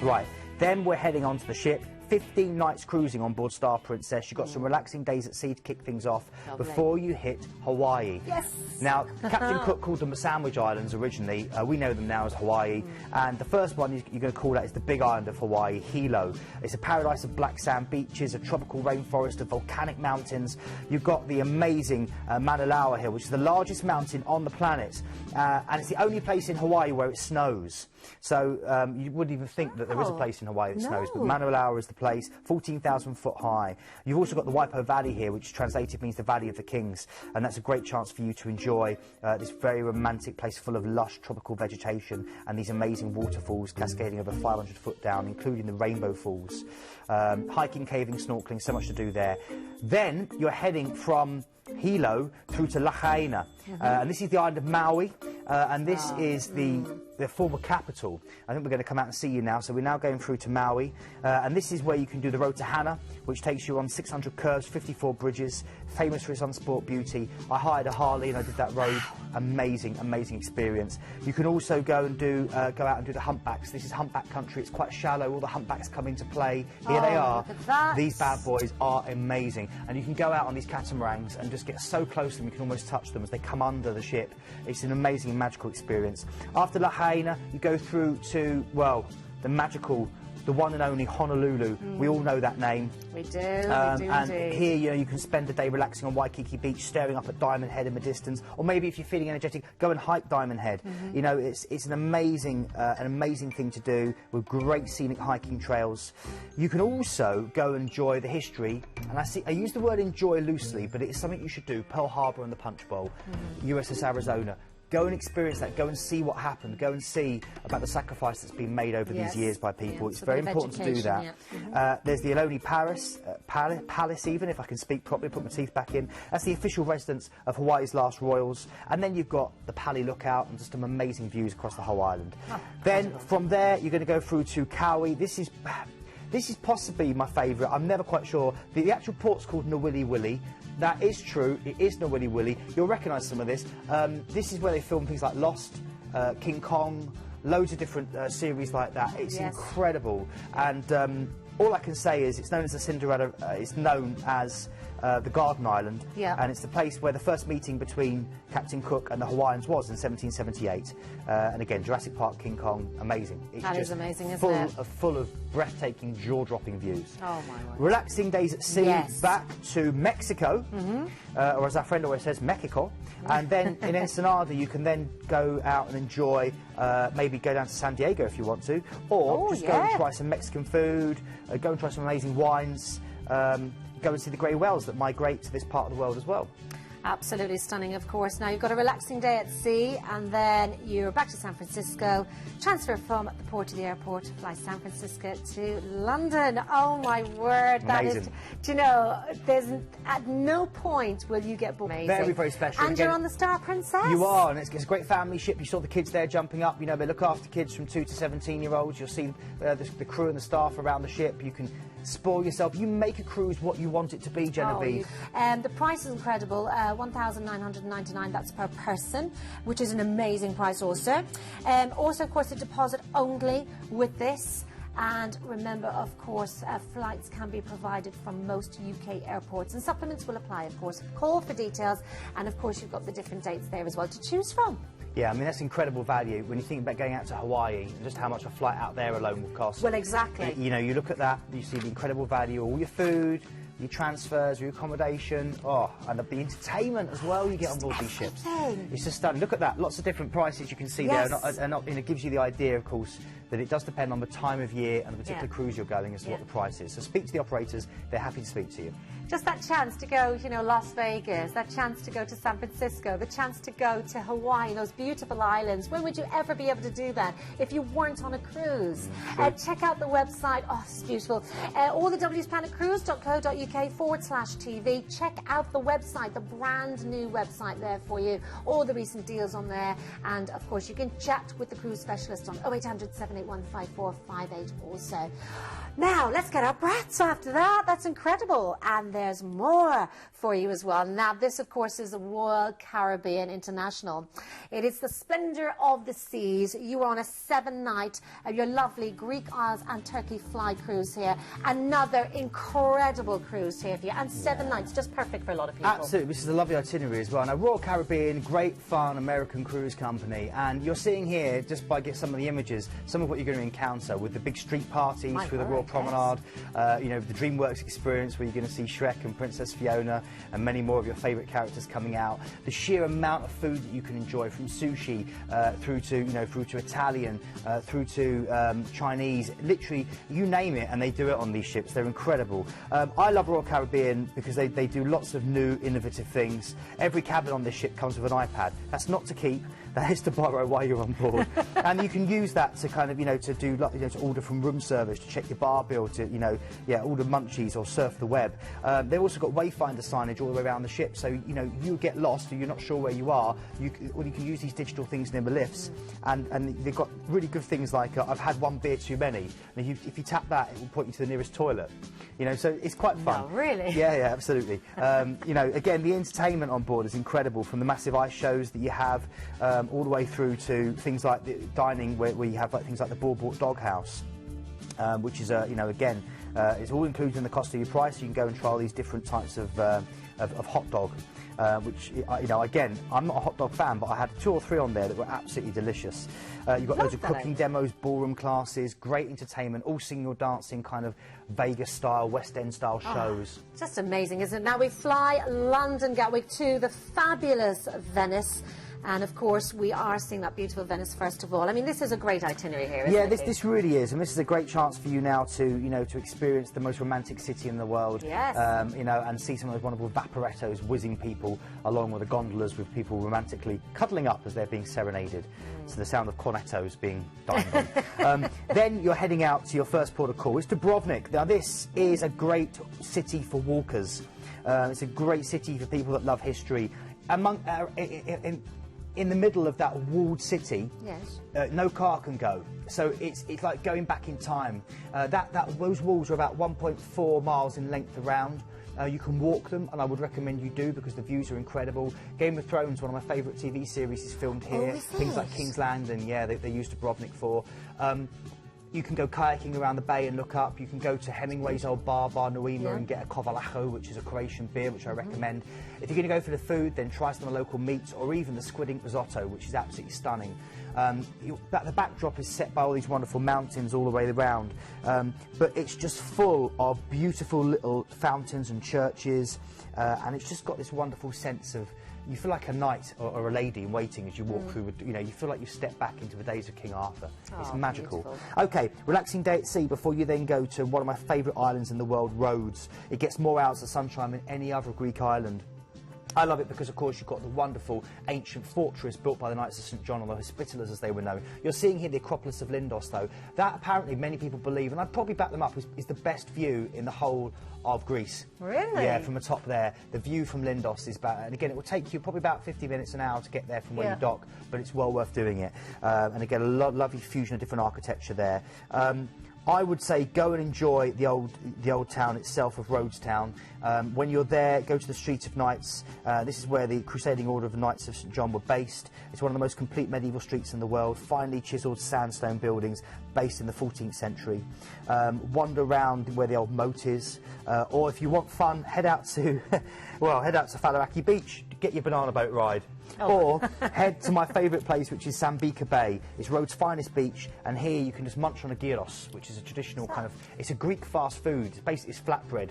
Right, then we're heading onto the ship. 15 nights cruising on board Star Princess. You've got some relaxing days at sea to kick things off before you hit Hawaii. Yes! Now, Captain Cook called them the Sandwich Islands originally. We know them now as Hawaii. And the first one you're going to call that is the Big Island of Hawaii, Hilo. It's a paradise of black sand beaches, a tropical rainforest of volcanic mountains. You've got the amazing Mauna Loa here, which is the largest mountain on the planet. And it's the only place in Hawaii where it snows. So you wouldn't even think that there is a place in Hawaii that snows, but Mauna Loa is the place, 14,000 foot high. You've also got the Waipo Valley here, which translated means the Valley of the Kings, and that's a great chance for you to enjoy this very romantic place full of lush tropical vegetation and these amazing waterfalls cascading over 500 foot down, including the Rainbow Falls. Hiking, caving, snorkeling, so much to do there. Then you're heading from Hilo through to Lahaina, and this is the island of Maui, and this is the former capital. I think we're going to come out and see you now, so we're now going through to Maui, and this is where you can do the road to Hana, which takes you on 600 curves, 54 bridges, famous for its unsport beauty. I hired a Harley and I did that road. Amazing, amazing experience. You can also go out and do the humpbacks. This is humpback country. It's quite shallow. All the humpbacks come into play. Here they are. Look at that. These bad boys are amazing, and you can go out on these catamarans and just get so close to them you can almost touch them as they come under the ship. It's an amazing and magical experience. After Lahaina, you go through to, well, the magical, the one and only Honolulu. We all know that name. We do, and here, you know, you can spend a day relaxing on Waikiki Beach, staring up at Diamond Head in the distance, or maybe if you're feeling energetic, go and hike Diamond Head. You know, it's an amazing thing to do with great scenic hiking trails. You can also go and enjoy the history, and I use the word enjoy loosely, but it is something you should do. Pearl Harbor and the Punch Bowl, USS Arizona. Go and experience that. Go and see what happened. Go and see about the sacrifice that's been made over these years by people. It's very important to do that. There's the Ohlone Palace, even, if I can speak properly, put my teeth back in. That's the official residence of Hawaii's last royals. And then you've got the Pali Lookout and just some amazing views across the whole island. Then from there, you're going to go through to Kauai. This is possibly my favourite. I'm never quite sure. The actual port's called Nawili Wili. That is true. It is Nawili Wili. You'll recognise some of this. This is where they film things like Lost, King Kong, loads of different series like that. It's incredible. And all I can say is it's known as the Cinderella. It's known as the Garden Island, Yeah. and it's the place where the first meeting between Captain Cook and the Hawaiians was in 1778. And again, Jurassic Park, King Kong, amazing. It's That is just amazing, isn't full it? full of breathtaking, jaw-dropping views. Oh, my word. Relaxing days at sea, Yes. back to Mexico, or as our friend always says, Mexico. And then in Ensenada, you can then go out and enjoy, maybe go down to San Diego if you want to, or just go and try some Mexican food, go and try some amazing wines, go and see the grey whales that migrate to this part of the world as well. Absolutely stunning, of course. Now, you've got a relaxing day at sea, and then you're back to San Francisco, transfer from the port to the airport, fly San Francisco to London. Oh, my word. That is, Amazing. do you know, there's, at no point will you get bored. Amazing. Very, very special. And Again, you're on the Star Princess. You are, and it's a great family ship. You saw the kids there jumping up. You know, they look after kids from 2 to 17-year-olds. You'll see the crew and the staff around the ship. You can spoil yourself. You make a cruise what you want it to be, Genevieve. The price is incredible, $1,999, that's per person, which is an amazing price also. Also, of course, a deposit only with this. And remember, of course, flights can be provided from most UK airports, and supplements will apply, of course. Call for details, and of course, you've got the different dates there as well to choose from. Yeah, I mean, that's incredible value when you think about going out to Hawaii and just how much a flight out there alone will cost. Well, exactly. You know, you look at that, you see the incredible value, all your food, your transfers, your accommodation, and the entertainment as well you get on board these ships. It's just stunning. Look at that, lots of different prices you can see there, and it gives you the idea, of course, that it does depend on the time of year and the particular cruise you're going as to what the price is. So speak to the operators, they're happy to speak to you. Just that chance to go, you know, Las Vegas, that chance to go to San Francisco, the chance to go to Hawaii, those beautiful islands. When would you ever be able to do that if you weren't on a cruise? Check out the website. Oh, it's beautiful. allthewsplanetcruise.co.uk/TV. Check out the website, the brand new website there for you. All the recent deals on there. And, of course, you can chat with the cruise specialist on 0800 781 5458 also. Now, let's get our breaths after that. That's incredible. And there's more for you as well. Now, this, of course, is the Royal Caribbean International. It is the splendor of the seas. You are on a 7-night of your lovely Greek Isles and Turkey fly cruise here. Another incredible cruise here for you. And 7 nights, just perfect for a lot of people. Absolutely. This is a lovely itinerary as well. Now, Royal Caribbean, great fun American cruise company. And you're seeing here, just by getting some of the images, some of what you're going to encounter with the big street parties through the Royal Promenade, you know, the DreamWorks experience where you're going to see Shrek and Princess Fiona and many more of your favourite characters coming out. The sheer amount of food that you can enjoy, from sushi through to Italian, through to Chinese, literally you name it, and they do it on these ships. They're incredible. I love Royal Caribbean because they do lots of new, innovative things. Every cabin on this ship comes with an iPad. That's not to keep. That is to borrow while you're on board, and you can use that to kind of, you know, to do, you know, to order from room service, to check your bar bill, to, you know, order munchies or surf the web. They've also got wayfinder signage all the way around the ship, so you know you get lost or you're not sure where you are. You can use these digital things near the lifts, and they've got really good things like I've had one beer too many. And if you tap that, it will point you to the nearest toilet. You know, so it's quite fun. No, really? Yeah, absolutely. You know, again, the entertainment on board is incredible, from the massive ice shows that you have, all the way through to things like the dining, where you have things like the Boardwalk Doghouse, which is, you know, again, it's all included in the cost of your price. You can go and try all these different types of hot dog, which, you know, again, I'm not a hot dog fan, but I had 2 or 3 on there that were absolutely delicious. You've got loads of cooking demos, ballroom classes, great entertainment, all singing or dancing, kind of Vegas-style, West End-style shows. Just amazing, isn't it? Now we fly London Gatwick to the fabulous Venice. And, of course, we are seeing that beautiful Venice first of all. I mean, this is a great itinerary here, isn't it? This really is. And this is a great chance for you now to, you know, to experience the most romantic city in the world. Yes. You know, and see some of those wonderful vaporettos whizzing people along with the gondolas, with people romantically cuddling up as they're being serenaded. So the sound of cornettos being dined on. Then you're heading out to your first port of call. It's Dubrovnik. Now, this is a great city for walkers. It's a great city for people that love history. In the middle of that walled city, no car can go. So it's like going back in time. Those walls are about 1.4 miles in length around. You can walk them, and I would recommend you do, because the views are incredible. Game of Thrones, one of my favourite TV series, is filmed here. Things like King's Landing, they used Dubrovnik for. You can go kayaking around the bay and look up. You can go to Hemingway's old bar Noema, and get a kovalacho, which is a Croatian beer, which I recommend. If you're going to go for the food, then try some of the local meats, or even the squid ink risotto, which is absolutely stunning. The backdrop is set by all these wonderful mountains all the way around, but it's just full of beautiful little fountains and churches, and it's just got this wonderful sense of, you feel like a knight or a lady in waiting as you walk through. You know, you feel like you step back into the days of King Arthur. It's magical. Beautiful. Okay, relaxing day at sea before you then go to one of my favourite islands in the world, Rhodes. It gets more hours of sunshine than any other Greek island. I love it because, of course, you've got the wonderful ancient fortress built by the Knights of St John, or the Hospitallers as they were known. You're seeing here the Acropolis of Lindos, though. That apparently many people believe, and I'd probably back them up, is the best view in the whole of Greece. Really? Yeah, from the top there. The view from Lindos is about, and again, it will take you probably about 50 minutes, an hour to get there from where you dock, but it's well worth doing it. And again, a lovely fusion of different architecture there. I would say go and enjoy the old town itself of Rhodes Town. When you're there, go to the Street of Knights. This is where the Crusading Order of the Knights of St John were based. It's one of the most complete medieval streets in the world. Finely chiselled sandstone buildings based in the 14th century. Wander around where the old moat is, or if you want fun, head out to Falaraki Beach. Get your banana boat ride. Or head to my favourite place, which is Sambika Bay. It's Rhodes' finest beach, and here you can just munch on a gyros, which is a traditional kind of, it's a Greek fast food. It's basically flatbread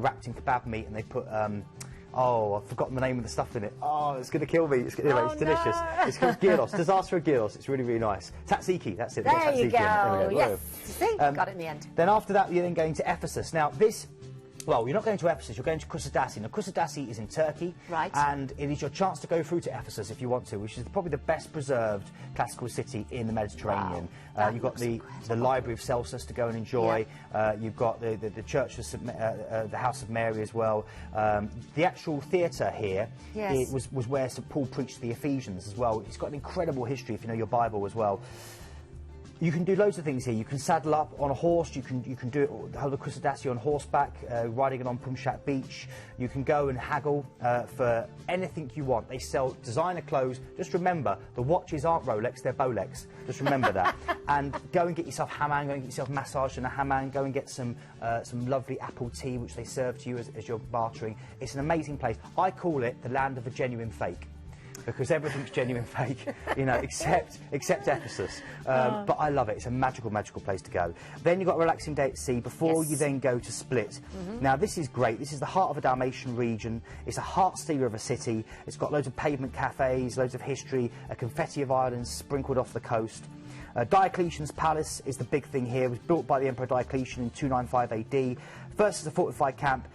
wrapped in kebab meat, and they put I've forgotten the name of the stuff in it. Oh, it's going to kill me. It's delicious. No. It's called gyros. Just ask for a gyros. It's really, really nice. Tzatziki, that's it. There you go. Yes. See, got it in the end. Then after that, you're then going to Ephesus. Now, well, you're not going to Ephesus, you're going to Costa. Now, Costa is in Turkey, right, and it is your chance to go through to Ephesus if you want to, which is probably the best preserved classical city in the Mediterranean. Wow. You've got the Library of Celsus to go and enjoy. Yeah. You've got the Church of the House of Mary as well. The actual theatre here, it was where St Paul preached to the Ephesians as well. It's got an incredible history if you know your Bible as well. You can do loads of things here. You can saddle up on a horse. You can do it the whole of Kusadasi on horseback, riding it on Pumshat Beach. You can go and haggle for anything you want. They sell designer clothes. Just remember, the watches aren't Rolex, they're Bolex. Just remember that. And go and get yourself hammam, go and get yourself massaged in a hammam, go and get some lovely apple tea, which they serve to you as you're bartering. It's an amazing place. I call it the land of the genuine fake, because everything's genuine fake, you know, except Ephesus. But I love it. It's a magical, magical place to go. Then you've got a relaxing day at sea before you then go to Split. Now, this is great. This is the heart of a Dalmatian region. It's a heart stealer of a city. It's got loads of pavement cafes, loads of history, a confetti of islands sprinkled off the coast. Diocletian's palace is the big thing here. It was built by the Emperor Diocletian in 295 AD. First as a fortified camp,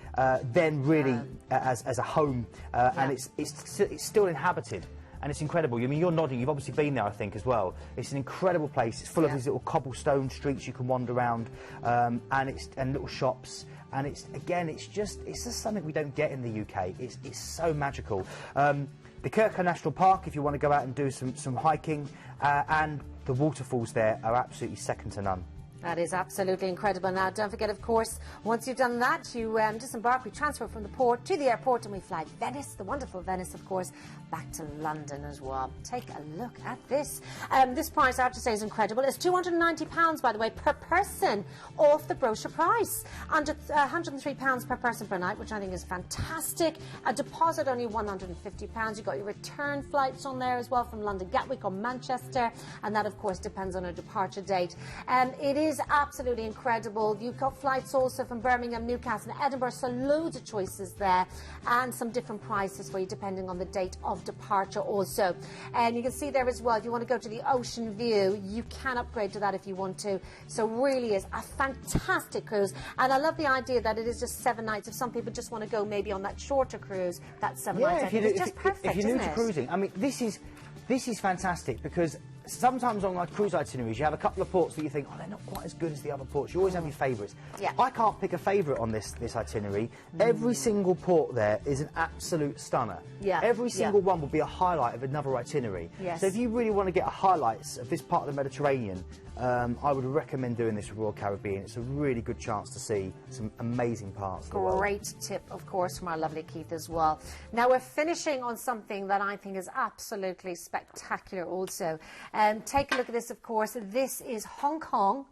then really as a home, and it's still inhabited, and it's incredible. I mean, you're nodding. You've obviously been there, I think, as well. It's an incredible place. It's full of these little cobblestone streets you can wander around, and little shops. And it's just something we don't get in the UK. It's so magical. The Kirka National Park, if you want to go out and do some hiking, and the waterfalls there are absolutely second to none. That is absolutely incredible. Now, don't forget, of course, once you've done that, you disembark, we transfer from the port to the airport, and we fly Venice, the wonderful Venice, of course, back to London as well. Take a look at this. This price, I have to say, is incredible. It's £290, by the way, per person, off the brochure price. Under £103 per person per night, which I think is fantastic. A deposit only £150. You've got your return flights on there as well from London Gatwick or Manchester, and that, of course, depends on a departure date. It is absolutely incredible. You've got flights also from Birmingham, Newcastle and Edinburgh, so loads of choices there, and some different prices for you depending on the date of departure also. And you can see there as well, if you want to go to the ocean view, you can upgrade to that if you want to. So really is a fantastic cruise, and I love the idea that it is just 7 nights. If some people just want to go maybe on that shorter cruise, that's 7 nights. It's just perfect, if you're new to cruising, I mean, this is fantastic, because sometimes on like cruise itineraries you have a couple of ports that you think, oh, they're not quite as good as the other ports. You always have your favourites. Yeah. I can't pick a favourite on this itinerary. Every single port there is an absolute stunner. Yeah. Every single one will be a highlight of another itinerary. Yes. So if you really want to get highlights of this part of the Mediterranean, I would recommend doing this with Royal Caribbean. It's a really good chance to see some amazing parts of the world. Great tip, of course, from our lovely Keith as well. Now we're finishing on something that I think is absolutely spectacular also. Take a look at this, of course. This is Hong Kong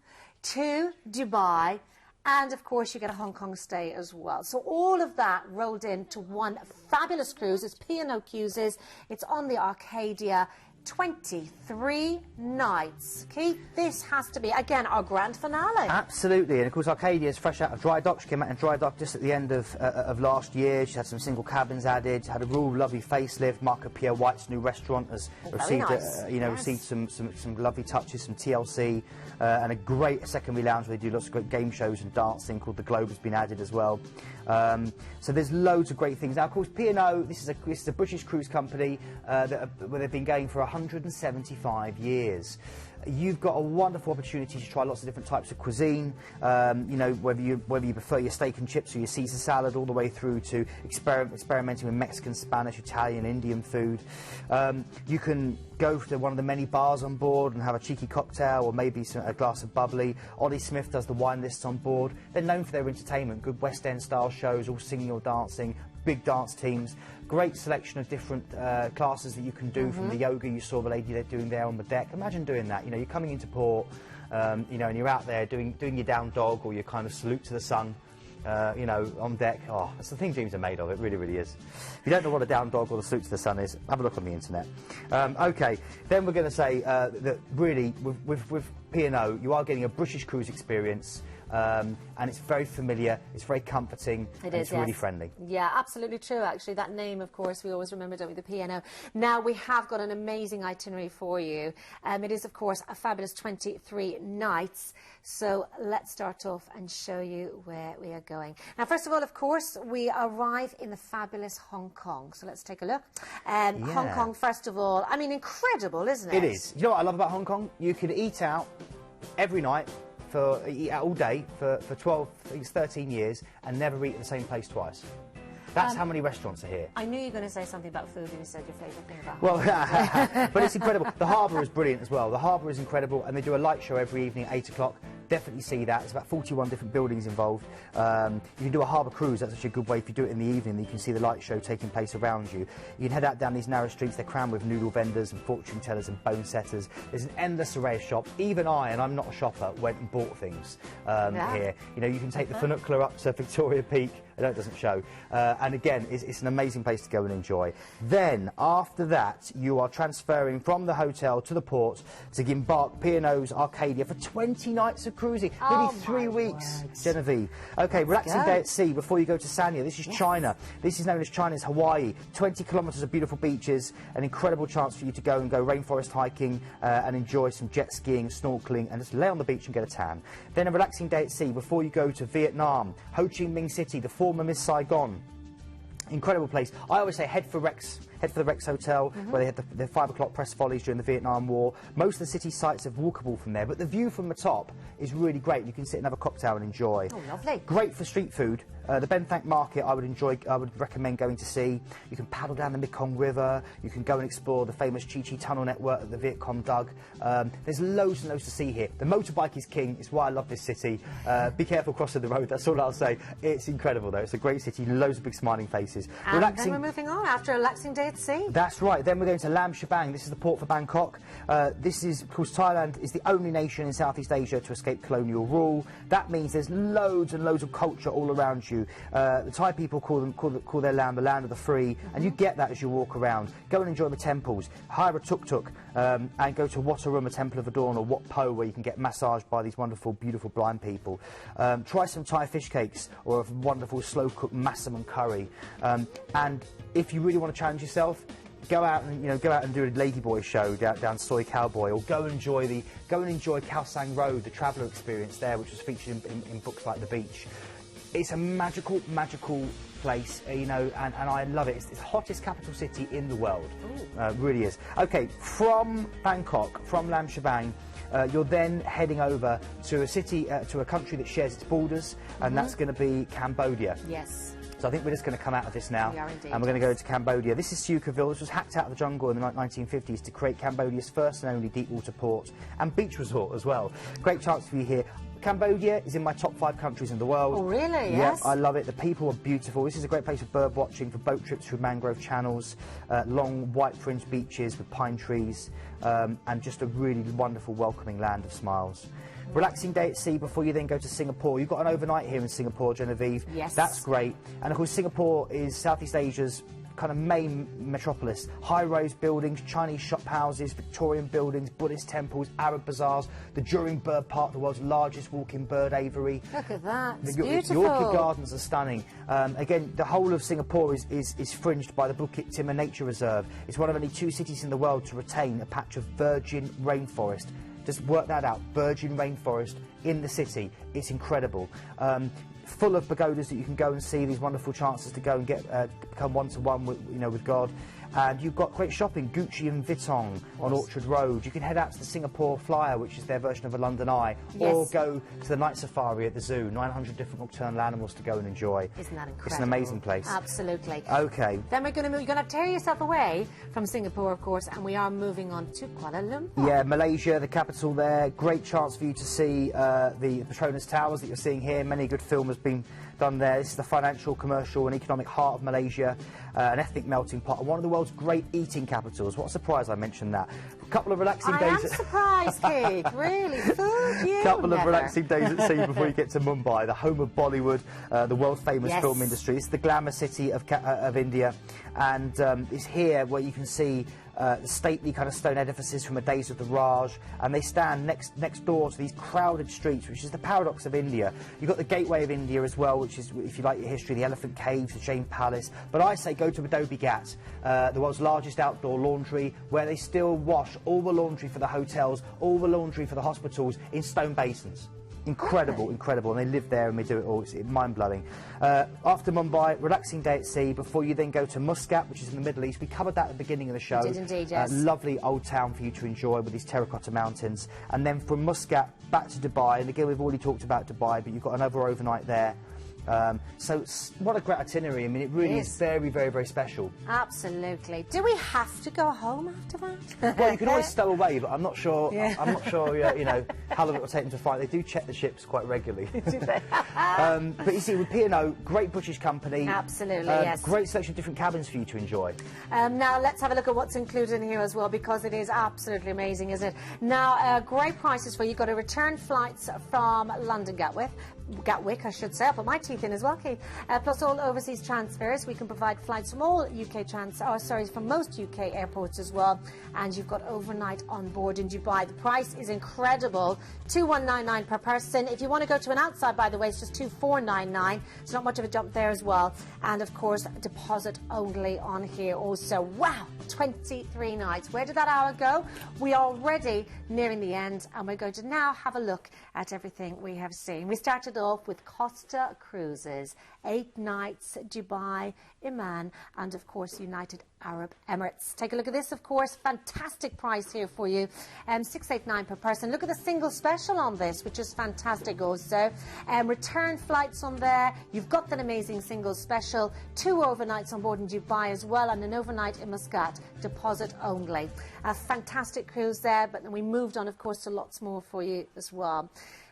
to Dubai, and of course you get a Hong Kong stay as well. So all of that rolled into one fabulous cruise. It's P&O Cruises. It's on the Arcadia. 23 nights. Keith, this has to be, again, our grand finale. Absolutely, and of course Arcadia is fresh out of dry dock. She came out in dry dock just at the end of last year. She had some single cabins added, had a real lovely facelift. Marco Pierre White's new restaurant has received, nice. Received some lovely touches, some TLC, and a great secondary lounge where they do lots of great game shows and dancing called The Globe has been added as well. So there's loads of great things. Now, of course, P&O, this is a British cruise company where they've been going for 175 years. You've got a wonderful opportunity to try lots of different types of cuisine, whether you prefer your steak and chips or your Caesar salad, all the way through to experimenting with Mexican, Spanish, Italian, Indian food. You can go to one of the many bars on board and have a cheeky cocktail or maybe a glass of bubbly. Ollie Smith does the wine lists on board. They're known for their entertainment, good West End style shows, all singing or dancing, big dance teams, great selection of different classes that you can do, from the yoga you saw the lady they're doing there on the deck. Imagine doing that. You're coming into port, and you're out there doing your down dog or your kind of salute to the sun, on deck. Oh, that's the thing dreams are made of. It really, really is. If you don't know what a down dog or the salute to the sun is, have a look on the internet. Okay, then we're going to say that really with P&O, you are getting a British cruise experience. And it's very familiar, it's very comforting, it's really friendly. Yeah, absolutely true, actually. That name, of course, we always remember, don't we, the P&O. Now, we have got an amazing itinerary for you. It is, of course, a fabulous 23 nights. So let's start off and show you where we are going. Now, first of all, of course, we arrive in the fabulous Hong Kong. So let's take a look. Hong Kong, first of all, I mean, incredible, isn't it? It is. You know what I love about Hong Kong? You can eat out every night. Eat out all day for 12, I think it's 13 years and never eat at the same place twice. That's how many restaurants are here. I knew you were going to say something about food and you said your favourite thing about Well, but it's incredible. The harbour is brilliant as well. The harbour is incredible, and they do a light show every evening at 8 o'clock. Definitely see that. There's about 41 different buildings involved. You can do a harbour cruise. That's actually a good way. If you do it in the evening, you can see the light show taking place around you. You can head out down these narrow streets. They're crammed with noodle vendors and fortune tellers and bone setters. There's an endless array of shops. Even I, and I'm not a shopper, went and bought things here. You can take the funicular up to Victoria Peak. I know it doesn't show. And again, it's an amazing place to go and enjoy. Then, after that, you are transferring from the hotel to the port to embark P&O's Arcadia for 20 nights of cruising. Nearly 3 weeks, Genevieve. Okay, relaxing day at sea before you go to Sanya. This is China. This is known as China's Hawaii. 20 kilometres of beautiful beaches, an incredible chance for you to go rainforest hiking and enjoy some jet skiing, snorkeling, and just lay on the beach and get a tan. Then a relaxing day at sea before you go to Vietnam, Ho Chi Minh City, the former Miss Saigon. Incredible place. I always say head for the Rex Hotel, where they had the 5 o'clock press volleys during the Vietnam War. Most of the city sites are walkable from there, but the view from the top is really great. You can sit and have a cocktail and enjoy. Oh, lovely. Great for street food. The Ben Thanh Market I would recommend going to see. You can paddle down the Mekong River. You can go and explore the famous Chi Chi Tunnel network that the Viet Cong dug. There's loads and loads to see here. The motorbike is king. It's why I love this city. Be careful crossing the road. That's all I'll say. It's incredible, though. It's a great city. Loads of big smiling faces. And then we're moving on after a relaxing day at sea. That's right. Then we're going to Lam Shabang. This is the port for Bangkok. This is, of course, Thailand is the only nation in Southeast Asia to escape colonial rule. That means there's loads and loads of culture all around you. The Thai people call their land the land of the free, and you get that as you walk around. Go and enjoy the temples. Hire a tuk-tuk and go to Wat Arun, Temple of Adorn, or Wat Po, where you can get massaged by these wonderful, beautiful blind people. Try some Thai fish cakes or a wonderful slow-cooked massaman curry. And if you really want to challenge yourself, go out and do a ladyboy show down Soy Cowboy, or go and enjoy Khao Sang Road, the traveller experience there, which was featured in books like The Beach. It's a magical place, and I love it. It's the hottest capital city in the world. Really is. Okay, from Bangkok, from Lam Shabang, you're then heading over to a city, to a country that shares its borders, and that's going to be Cambodia. Yes. So I think we're just going to come out of this now, we are indeed, and we're going to go to Cambodia. This is Sukhumvit. This was hacked out of the jungle in the 1950s to create Cambodia's first and only deep water port and beach resort as well. Great chance for you here. Cambodia is in my top 5 countries in the world. Oh, really? Yeah, Yes. I love it. The people are beautiful. This is a great place for bird watching, for boat trips through mangrove channels, long white fringed beaches with pine trees, and just a really wonderful, welcoming land of smiles. Relaxing day at sea before you then go to Singapore. You've got an overnight here in Singapore, Genevieve. Yes. That's great. And of course, Singapore is Southeast Asia's kind of main metropolis. High-rise buildings, Chinese shop houses, Victorian buildings, Buddhist temples, Arab bazaars, the Juring Bird Park, the world's largest walk-in bird aviary. Look at that, it's the beautiful. Orchid gardens are stunning. Again, the whole of Singapore is fringed by the Bukit Timah Nature Reserve. It's one of only 2 cities in the world to retain a patch of virgin rainforest. Just work that out, virgin rainforest in the city. It's incredible. Full of pagodas that you can go and see, these wonderful chances to go and get become one-to-one with, with God. And you've got great shopping, Gucci and Vuitton on Orchard Road. You can head out to the Singapore Flyer, which is their version of a London Eye, or go to the night safari at the zoo. 900 different nocturnal animals to go and enjoy. Isn't that incredible? It's an amazing place. Absolutely. Okay. Then we're going to move. You're going to tear yourself away from Singapore, of course, and we are moving on to Kuala Lumpur. Yeah, Malaysia, the capital there. Great chance for you to see the Petronas Towers that you're seeing here. Many good film has been done there. This is the financial, commercial and economic heart of Malaysia, an ethnic melting pot, and one of the world's great eating capitals. What a surprise I mentioned that. A couple of relaxing days. I am surprised, Kate. Really, food, you couple never. of relaxing days at sea before you get to Mumbai, the home of Bollywood, the world-famous film industry. It's the glamour city of India, and it's here where you can see the stately kind of stone edifices from the days of the Raj, and they stand next door to these crowded streets, which is the paradox of India. You've got the Gateway of India as well, which is, if you like your history, the Elephant Caves, the Jain Palace. But I say go to Adobe Ghat, the world's largest outdoor laundry, where they still wash all the laundry for the hotels, all the laundry for the hospitals in stone basins. Incredible, incredible, and they live there and they do it all. It's mind-blowing. After Mumbai, relaxing day at sea before you then go to Muscat, which is in the Middle East. We covered that at the beginning of the show. We did indeed, yes. Lovely old town for you to enjoy with these terracotta mountains. And then from Muscat back to Dubai, and again we've already talked about Dubai, but you've got another overnight there. So what a great itinerary. I mean, it really is very, very, very special. Absolutely. Do we have to go home after that? Well, you can always stow away, but I'm not sure. I'm not sure. How long it will take them to fight. They do check the ships quite regularly. Do they? But you see, with P&O, great British company. Absolutely, yes. Great selection of different cabins for you to enjoy. Now let's have a look at what's included in here as well, because it is absolutely amazing, isn't it? Now, great prices for you. You've got a return flights from London Gatwick, I should say. I'll put my teeth in as well, Keith. Plus all overseas transfers. We can provide flights from all from most UK airports as well. And you've got overnight on board in Dubai. The price is incredible, 2,199 per person. If you want to go to an outside, by the way, it's just 2,499. It's not much of a jump there as well. And of course, deposit only on here also. Wow, 23 nights. Where did that hour go? We are already nearing the end, and we're going to now have a look at everything we have seen. We started off with Costa Cruises, 8 nights, Dubai, Oman, and of course United Arab Emirates. Take a look at this, of course, fantastic price here for you, 689 per person. Look at the single special on this, which is fantastic also. Return flights on there. You've got that amazing single special, 2 overnights on board in Dubai as well, and an overnight in Muscat, deposit only. A fantastic cruise there, but then we moved on, of course, to lots more for you as well.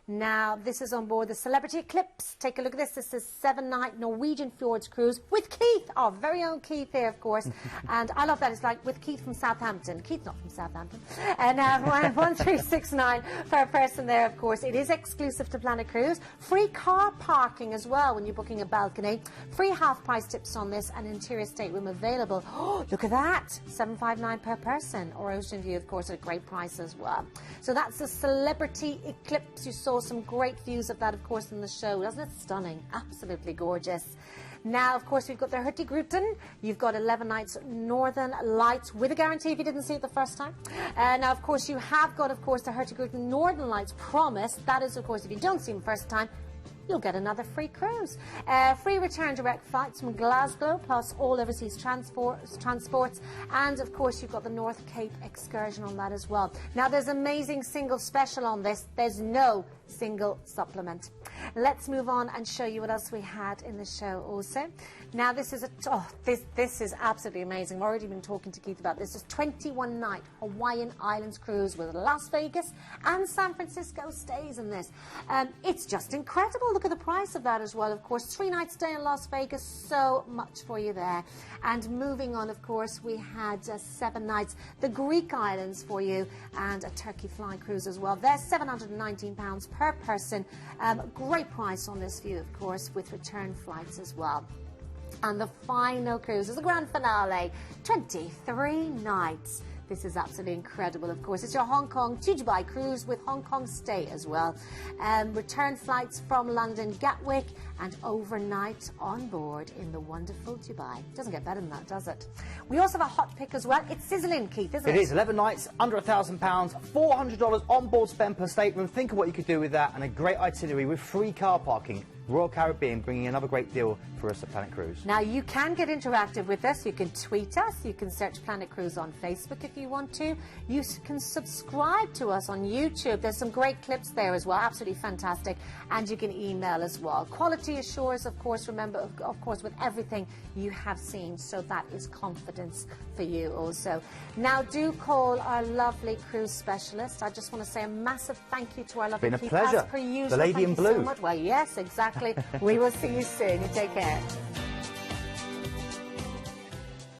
Now, this is on board the Celebrity Eclipse. Take a look at this. This is 7-night Norwegian Fjords cruise with Keith, our very own Keith here, of course. And I love that. It's like with Keith from Southampton. Keith not from Southampton. And 1369 per person there, of course. It is exclusive to Planet Cruise. Free car parking as well when you're booking a balcony. Free half-price tips on this, and interior stateroom available. Oh, look at that. 759 per person. Or Ocean View, of course, at a great price as well. So that's the Celebrity Eclipse. You saw some great views of that, of course, in the show. Doesn't it? Stunning. Absolutely gorgeous. Now, of course, we've got the Hurtigruten. You've got 11 nights Northern Lights with a guarantee if you didn't see it the first time. Now, of course, you have got, of course, the Hurtigruten Northern Lights Promise. That is, of course, if you don't see them first time, you'll get another free cruise. Free return direct flights from Glasgow, plus all overseas transports. And, of course, you've got the North Cape excursion on that as well. Now, there's amazing single special on this. There's no single supplement. Let's move on and show you what else we had in the show also. Now this is this is absolutely amazing. I've already been talking to Keith about this. This is 21-night Hawaiian Islands cruise with Las Vegas and San Francisco stays in this. It's just incredible. Look at the price of that as well. Of course, 3 nights stay in Las Vegas, so much for you there. And moving on, of course, we had 7 nights, the Greek islands for you, and a Turkey flying cruise as well. They're £719 per person. Great price on this view, of course, with return flights as well. And the final cruise is the grand finale, 23 nights. This is absolutely incredible, of course. It's your Hong Kong to Dubai cruise with Hong Kong stay as well. Return flights from London Gatwick and overnight on board in the wonderful Dubai. Doesn't get better than that, does it? We also have a hot pick as well. It's sizzling, Keith, isn't it? It is. 11 nights, under £1,000, $400 on board spend per stateroom. Think of what you could do with that, and a great itinerary with free car parking. Royal Caribbean bringing another great deal for us at Planet Cruise. Now, you can get interactive with us. You can tweet us. You can search Planet Cruise on Facebook if you want to. You can subscribe to us on YouTube. There's some great clips there as well. Absolutely fantastic. And you can email as well. Quality assures, of course, remember, of course, with everything you have seen. So that is confidence for you also. Now, do call our lovely cruise specialist. I just want to say a massive thank you to our lovely Keith. It's been a pleasure. As per usual. The lady in blue. So much. Well, yes, exactly. We will see you soon. You take care.